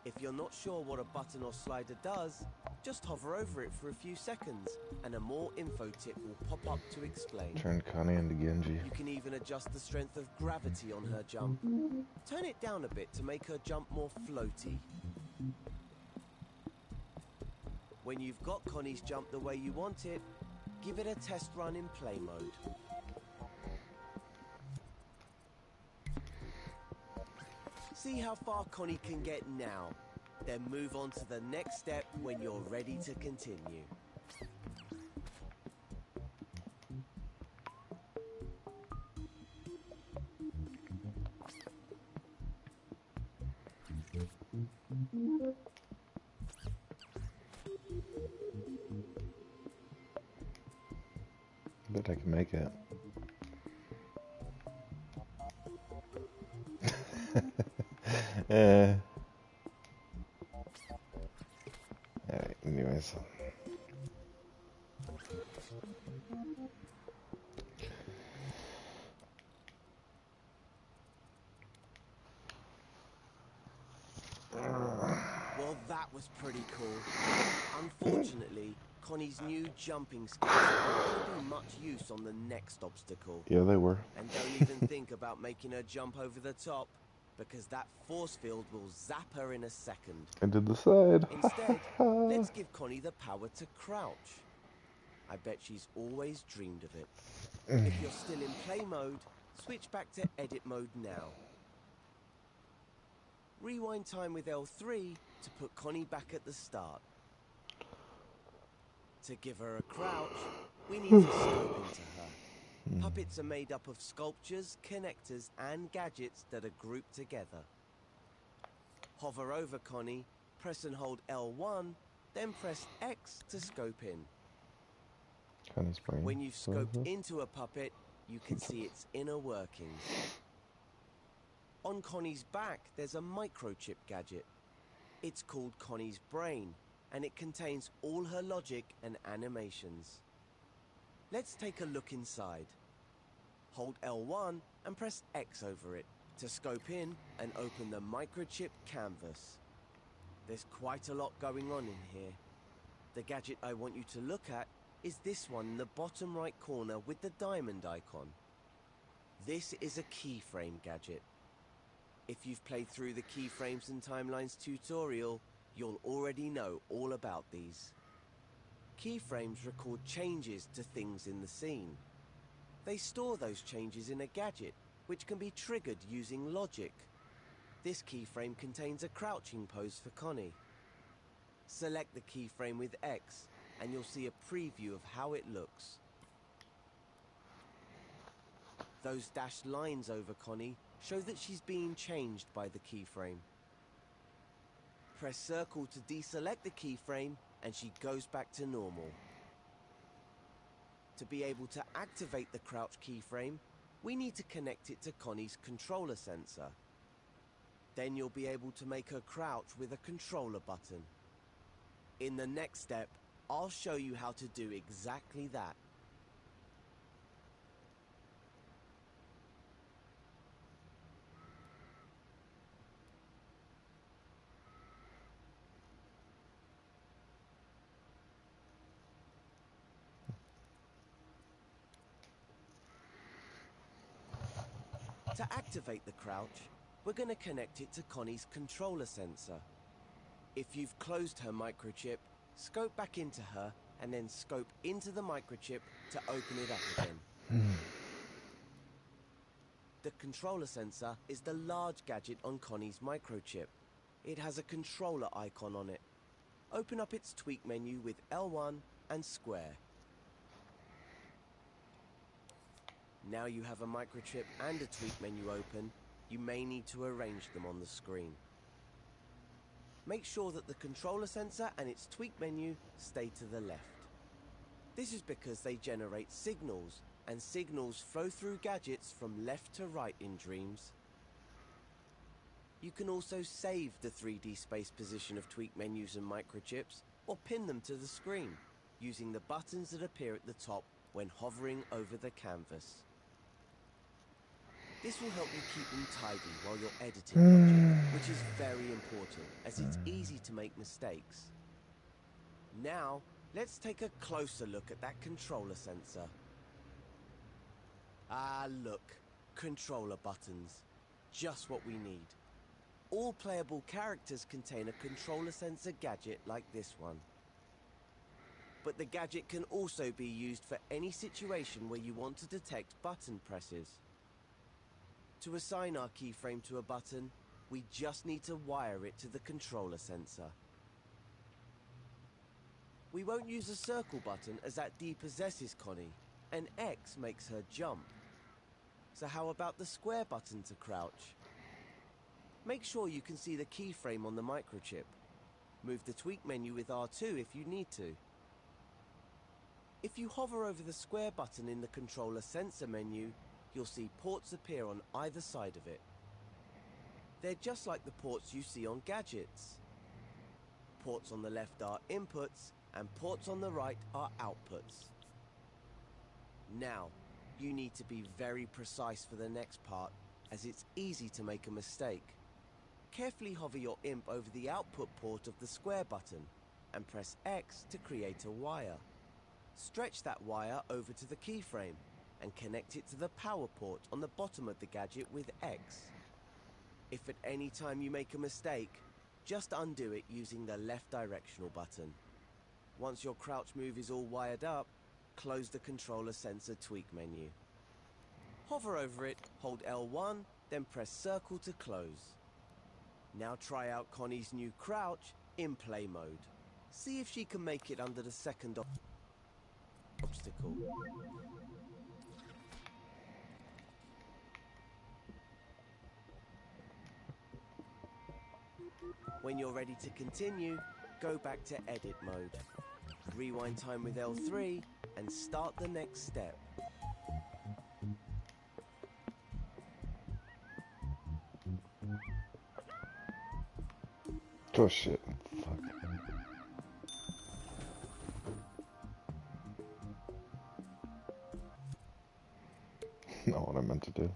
If you're not sure what a button or slider does, just hover over it for a few seconds and a more info tip will pop up to explain. Turn Connie into Genji. You can even adjust the strength of gravity on her jump. Turn it down a bit to make her jump more floaty. When you've got Connie's jump the way you want it, give it a test run in play mode. See how far Connie can get now. Then move on to the next step when you're ready to continue. Bet I can make it. Alright, anyways. Well, that was pretty cool. Unfortunately, Connie's new jumping skills aren't going to be much use on the next obstacle. Yeah, they were. And don't even think about making her jump over the top, because that force field will zap her in a second. I did the side. Instead, let's give Connie the power to crouch. I bet she's always dreamed of it. If you're still in play mode, switch back to edit mode now. Rewind time with L3 to put Connie back at the start. To give her a crouch, we need to scope into her. Puppets are made up of sculptures, connectors, and gadgets that are grouped together. Hover over Connie, press and hold L1, then press X to scope in. Connie's brain. When you've scoped into a puppet, you can see its inner workings. On Connie's back, there's a microchip gadget. It's called Connie's brain, and it contains all her logic and animations. Let's take a look inside. Hold L1 and press X over it to scope in and open the microchip canvas. There's quite a lot going on in here. The gadget I want you to look at is this one in the bottom right corner with the diamond icon. This is a keyframe gadget. If you've played through the Keyframes and Timelines tutorial, you'll already know all about these. Keyframes record changes to things in the scene. They store those changes in a gadget, which can be triggered using logic. This keyframe contains a crouching pose for Connie. Select the keyframe with X, and you'll see a preview of how it looks. Those dashed lines over Connie show that she's being changed by the keyframe. Press circle to deselect the keyframe, and she goes back to normal. To be able to activate the crouch keyframe, we need to connect it to Connie's controller sensor. Then you'll be able to make her crouch with a controller button. In the next step, I'll show you how to do exactly that. To activate the crouch, we're going to connect it to Connie's controller sensor. If you've closed her microchip, scope back into her and then scope into the microchip to open it up again. The controller sensor is the large gadget on Connie's microchip. It has a controller icon on it. Open up its tweak menu with L1 and square. Now you have a microchip and a tweak menu open, you may need to arrange them on the screen. Make sure that the controller sensor and its tweak menu stay to the left. This is because they generate signals, and signals flow through gadgets from left to right in Dreams. You can also save the 3D space position of tweak menus and microchips, or pin them to the screen, using the buttons that appear at the top when hovering over the canvas. This will help you keep them tidy while you're editing logic, which is very important, as it's easy to make mistakes. Now, let's take a closer look at that controller sensor. Ah, look, controller buttons. Just what we need. All playable characters contain a controller sensor gadget like this one. But the gadget can also be used for any situation where you want to detect button presses. To assign our keyframe to a button, We just need to wire it to the controller sensor. We won't use a circle button as that depossesses Connie, and X makes her jump. So how about the square button to crouch? Make sure you can see the keyframe on the microchip. Move the tweak menu with R2 if you need to. If you hover over the square button in the controller sensor menu, you'll see ports appear on either side of it. They're just like the ports you see on gadgets. Ports on the left are inputs, and ports on the right are outputs. Now, you need to be very precise for the next part, as it's easy to make a mistake. Carefully hover your imp over the output port of the square button, and press X to create a wire. Stretch that wire over to the keyframe, and connect it to the power port on the bottom of the gadget with X. If at any time you make a mistake, just undo it using the left directional button. Once your crouch move is all wired up, close the controller sensor tweak menu. Hover over it, hold L1, then press circle to close. Now try out Connie's new crouch in play mode. See if she can make it under the second obstacle. When you're ready to continue, go back to edit mode. Rewind time with L3 and start the next step. Oh shit. Fuck. Not what I meant to do.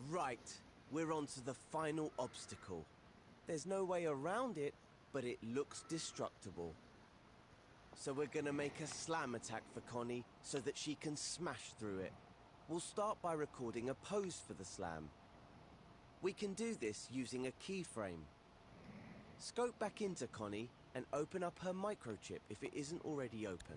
Right, we're on to the final obstacle. There's no way around it, but it looks destructible. So we're gonna make a slam attack for Connie so that she can smash through it. We'll start by recording a pose for the slam. We can do this using a keyframe. Scope back into Connie and open up her microchip if it isn't already open.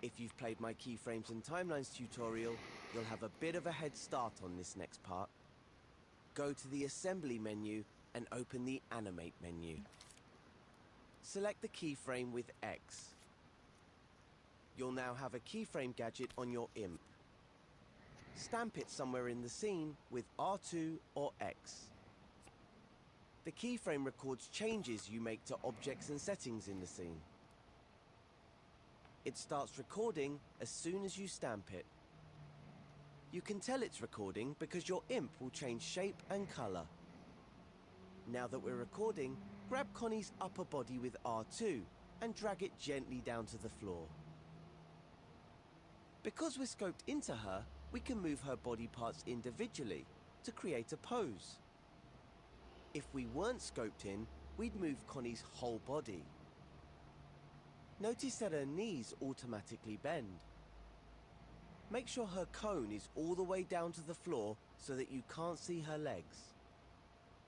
If you've played my keyframes and timelines tutorial, you'll have a bit of a head start on this next part. Go to the assembly menu and open the animate menu. Select the keyframe with X. You'll now have a keyframe gadget on your imp. Stamp it somewhere in the scene with R2 or X. The keyframe records changes you make to objects and settings in the scene. It starts recording as soon as you stamp it. You can tell it's recording because your imp will change shape and color. Now that we're recording, grab Connie's upper body with R2 and drag it gently down to the floor. Because we're scoped into her, we can move her body parts individually to create a pose. If we weren't scoped in, we'd move Connie's whole body. Notice that her knees automatically bend. Make sure her cone is all the way down to the floor so that you can't see her legs.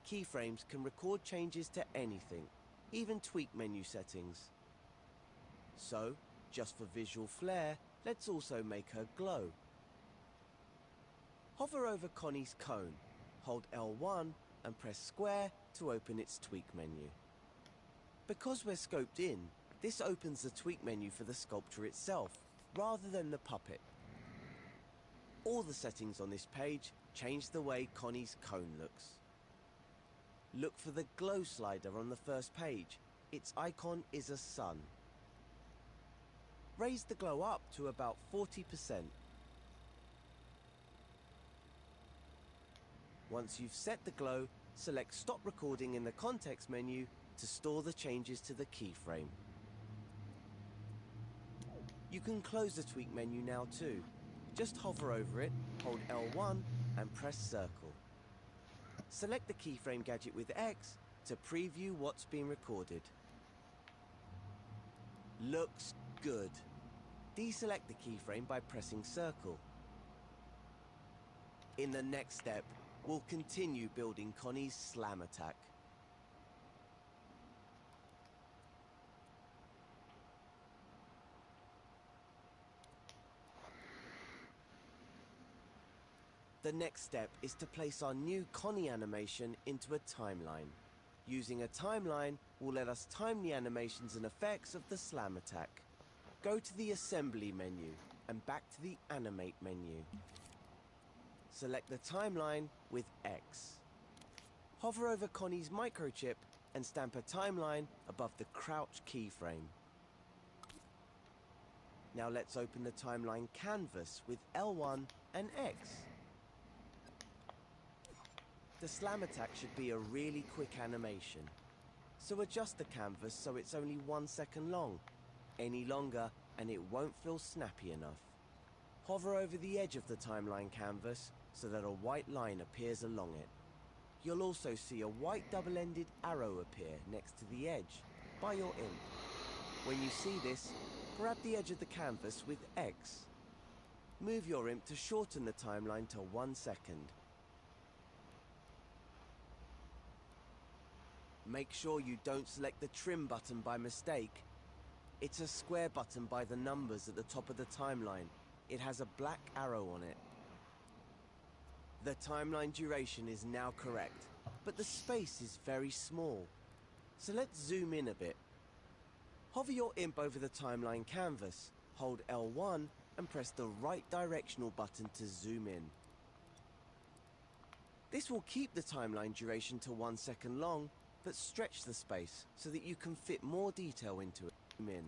Keyframes can record changes to anything, even tweak menu settings. So, just for visual flair, let's also make her glow. Hover over Connie's cone, hold L1 and press square to open its tweak menu. Because we're scoped in, this opens the tweak menu for the sculpture itself, rather than the puppet. All the settings on this page change the way Connie's cone looks. Look for the glow slider on the first page. Its icon is a sun. Raise the glow up to about 40%. Once you've set the glow, select Stop Recording in the context menu to store the changes to the keyframe. You can close the tweak menu now too. Just hover over it, hold L1 and press circle. Select the keyframe gadget with X to preview what's been recorded. Looks good. Deselect the keyframe by pressing circle. In the next step, we'll continue building Connie's slam attack. The next step is to place our new Connie animation into a timeline. Using a timeline will let us time the animations and effects of the slam attack. Go to the Assembly menu and back to the Animate menu. Select the timeline with X. Hover over Connie's microchip and stamp a timeline above the crouch keyframe. Now let's open the timeline canvas with L1 and X. The slam attack should be a really quick animation, so adjust the canvas so it's only 1 second long. Any longer and it won't feel snappy enough. Hover over the edge of the timeline canvas so that a white line appears along it. You'll also see a white double-ended arrow appear next to the edge by your imp. When you see this, grab the edge of the canvas with X. Move your imp to shorten the timeline to 1 second. Make sure you don't select the trim button by mistake. It's a square button by the numbers at the top of the timeline. It has a black arrow on it. The timeline duration is now correct, but the space is very small. So let's zoom in a bit. Hover your imp over the timeline canvas, hold L1 and press the right directional button to zoom in. This will keep the timeline duration to 1 second long, but stretch the space so that you can fit more detail into it. Zoom in.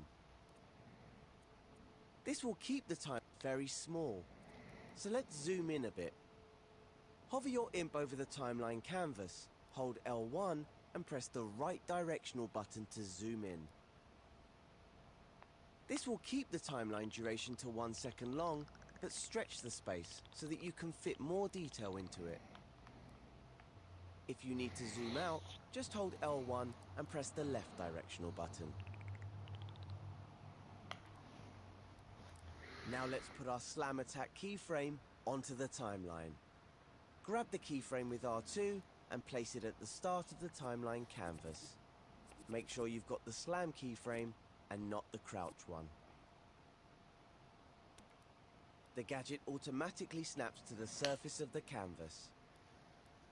This will keep the time very small. So let's zoom in a bit. Hover your imp over the timeline canvas, hold L1 and press the right directional button to zoom in. This will keep the timeline duration to 1 second long, but stretch the space so that you can fit more detail into it. If you need to zoom out, just hold L1 and press the left directional button. Now let's put our slam attack keyframe onto the timeline. Grab the keyframe with R2 and place it at the start of the timeline canvas. Make sure you've got the slam keyframe and not the crouch one. The gadget automatically snaps to the surface of the canvas.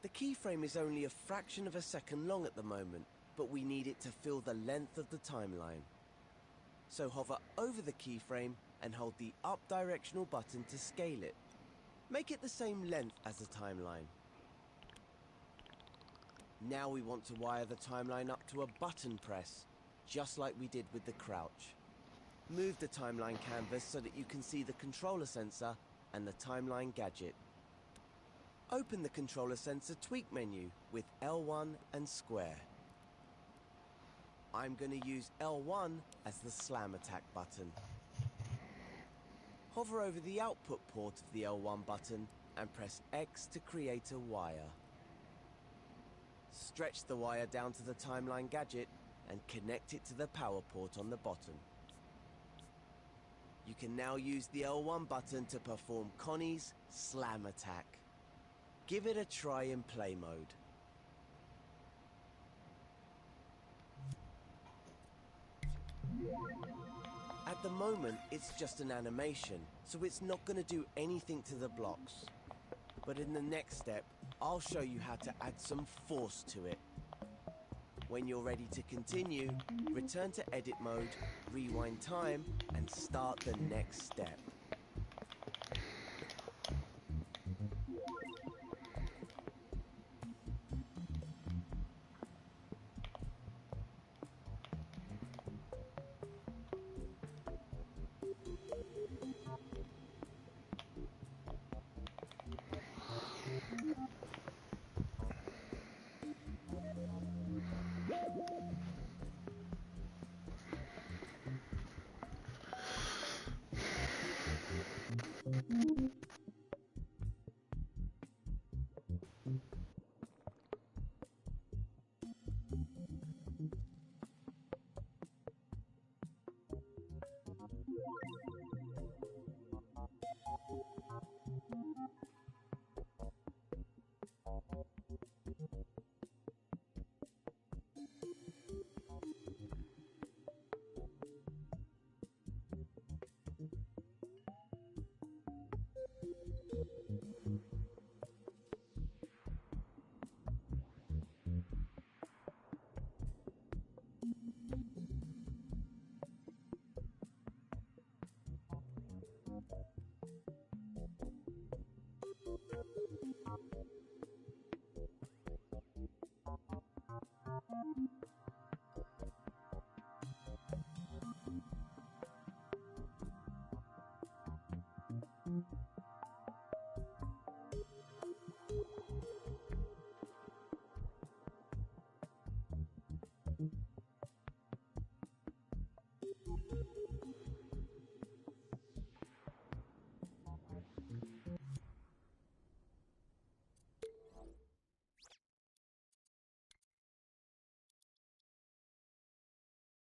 The keyframe is only a fraction of a second long at the moment, but we need it to fill the length of the timeline. So hover over the keyframe and hold the up directional button to scale it. Make it the same length as the timeline. Now we want to wire the timeline up to a button press, just like we did with the crouch. Move the timeline canvas so that you can see the controller sensor and the timeline gadget. Open the controller sensor tweak menu with L1 and square. I'm going to use L1 as the slam attack button. Hover over the output port of the L1 button and press X to create a wire. Stretch the wire down to the timeline gadget and connect it to the power port on the bottom. You can now use the L1 button to perform Connie's slam attack. Give it a try in play mode. At the moment, it's just an animation, so it's not going to do anything to the blocks. But in the next step, I'll show you how to add some force to it. When you're ready to continue, return to edit mode, rewind time, and start the next step.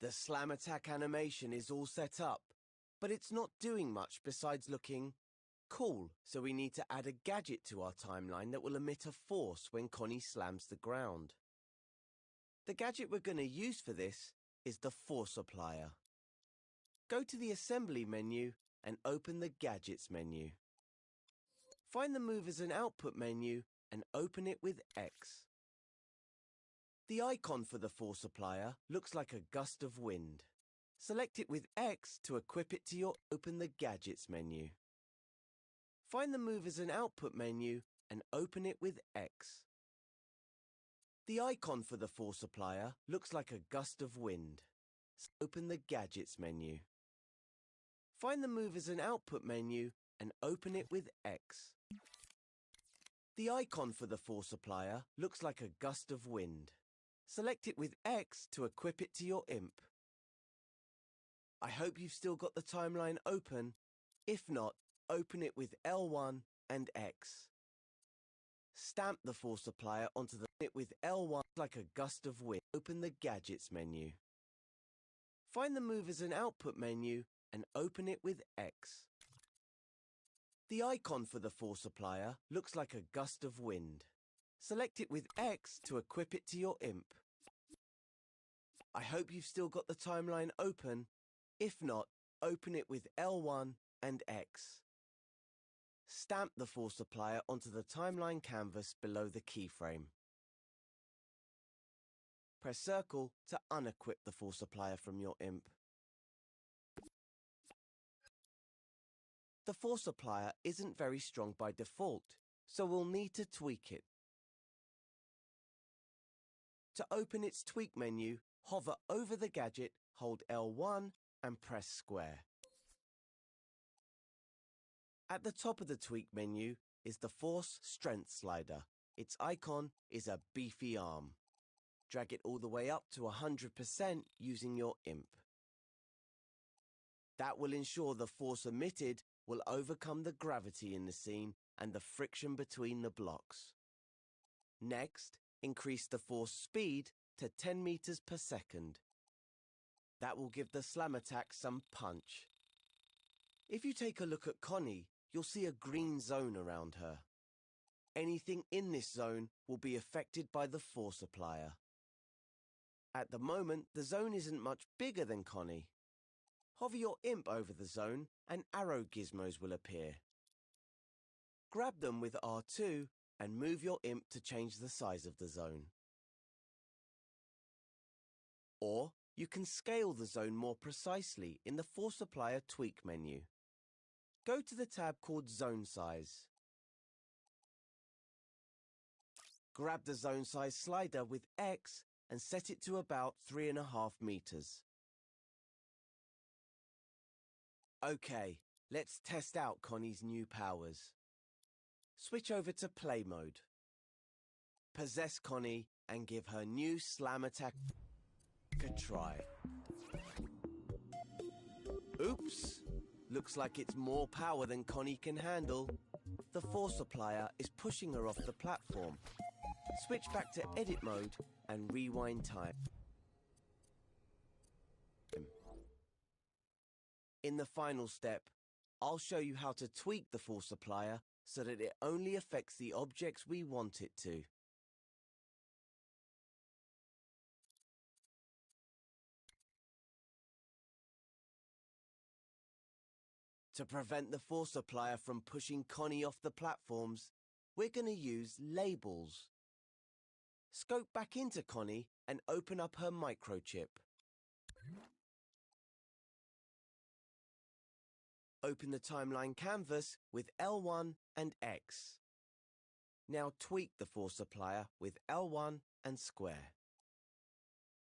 The slam attack animation is all set up, but it's not doing much besides looking cool, so we need to add a gadget to our timeline that will emit a force when Connie slams the ground. The gadget we're going to use for this is the force applier. Go to the assembly menu and open the gadgets menu. Find the movers and output menu and open it with X. The icon for the force applier looks like a gust of wind. Select it with X to equip it to your Open the Gadgets menu. Find the movers and output menu and open it with X. The icon for the force applier looks like a gust of wind. Open the Gadgets menu. Find the movers and output menu and open it with X. The icon for the force applier looks like a gust of wind. Select it with X to equip it to your imp. I hope you've still got the timeline open. If not, open it with L1 and X. Stamp the force applier onto the it with L1 like a gust of wind. Open the Gadgets menu. Find the movers and output menu and open it with X. The icon for the force applier looks like a gust of wind. Select it with X to equip it to your imp. I hope you've still got the timeline open. If not, open it with L1 and X. Stamp the force applier onto the timeline canvas below the keyframe. Press circle to unequip the force applier from your imp. The force applier isn't very strong by default, so we'll need to tweak it. To open its tweak menu, hover over the gadget, hold L1 and press square. At the top of the tweak menu is the force strength slider. Its icon is a beefy arm. Drag it all the way up to 100% using your imp. That will ensure the force emitted will overcome the gravity in the scene and the friction between the blocks. Next, increase the force speed to 10 meters per second. That will give the slam attack some punch. If you take a look at Connie, you'll see a green zone around her. Anything in this zone will be affected by the force applier. At the moment, the zone isn't much bigger than Connie. Hover your imp over the zone and arrow gizmos will appear. Grab them with R2 and move your imp to change the size of the zone. Or you can scale the zone more precisely in the force applier tweak menu. Go to the tab called Zone Size. Grab the zone size slider with X and set it to about 3.5 meters. Okay, let's test out Connie's new powers. Switch over to play mode. Possess Connie and give her new slam attack a try. Oops! Looks like it's more power than Connie can handle. The force applier is pushing her off the platform. Switch back to edit mode and rewind time. In the final step, I'll show you how to tweak the force applier so that it only affects the objects we want it to. To prevent the force applier from pushing Connie off the platforms, we're going to use labels. Scope back into Connie and open up her microchip. Open the timeline canvas with L1 and X. Now tweak the force applier with L1 and square.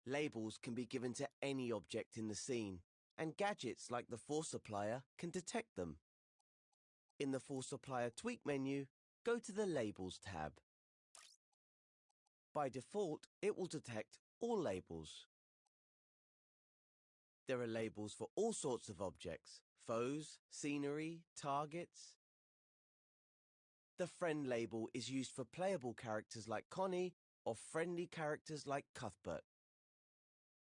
Labels can be given to any object in the scene, and gadgets like the force applier can detect them. In the force applier tweak menu, go to the Labels tab. By default, it will detect all labels. There are labels for all sorts of objects: foes, scenery, targets. The friend label is used for playable characters like Connie or friendly characters like Cuthbert.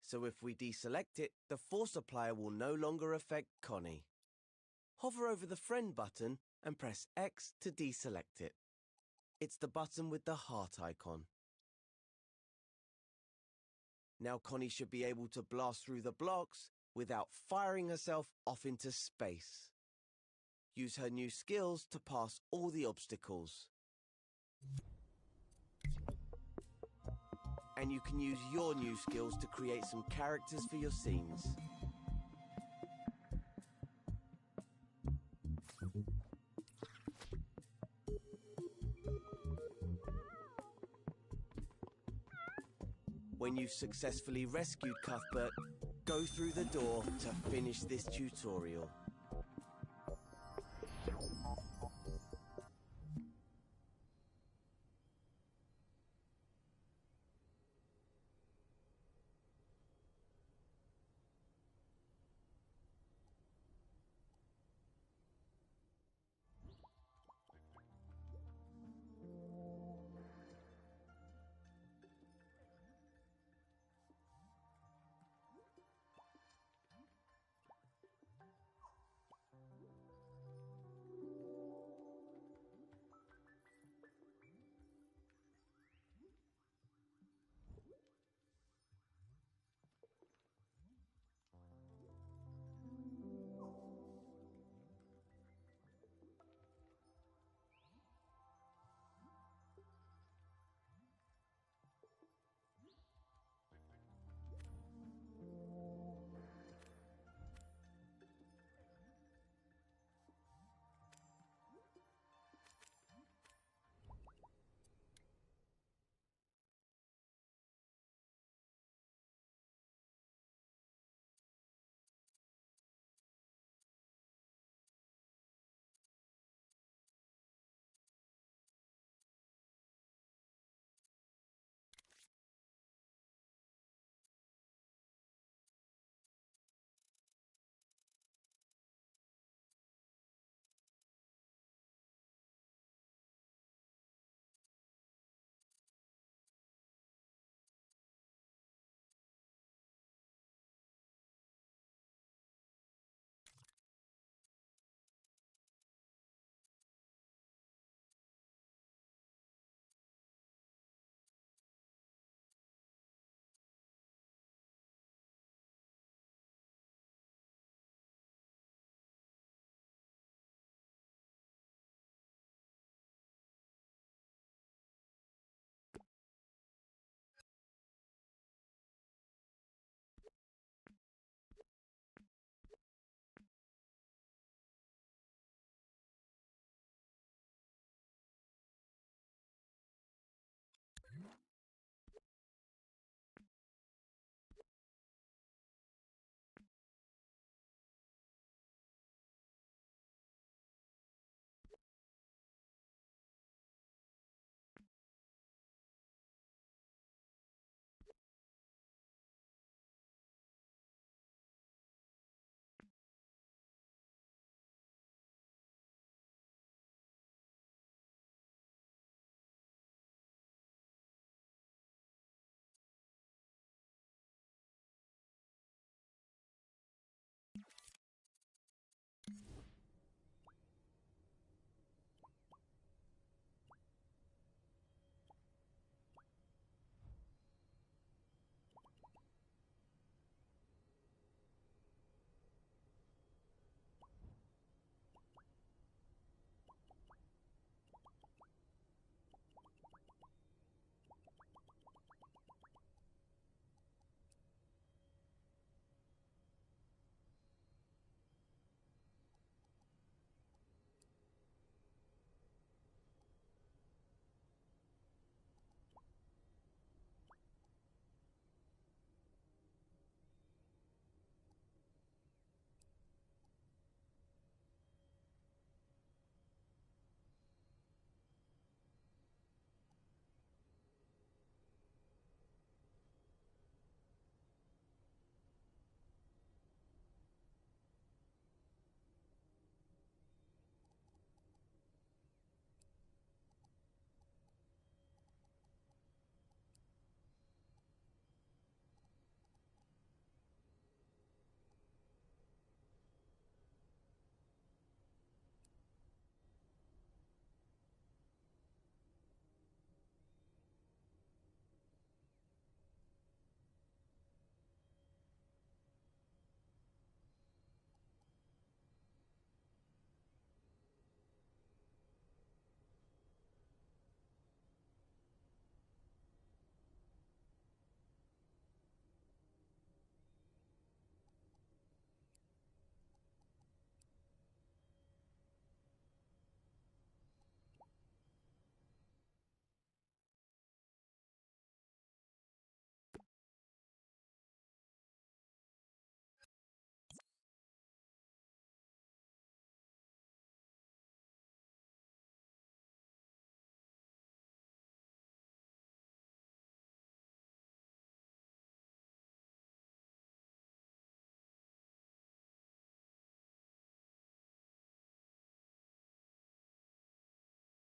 So if we deselect it, the force applier will no longer affect Connie. Hover over the friend button and press X to deselect it. It's the button with the heart icon. Now Connie should be able to blast through the blocks without firing herself off into space. Use her new skills to pass all the obstacles. And you can use your new skills to create some characters for your scenes. When you've successfully rescued Cuthbert, go through the door to finish this tutorial.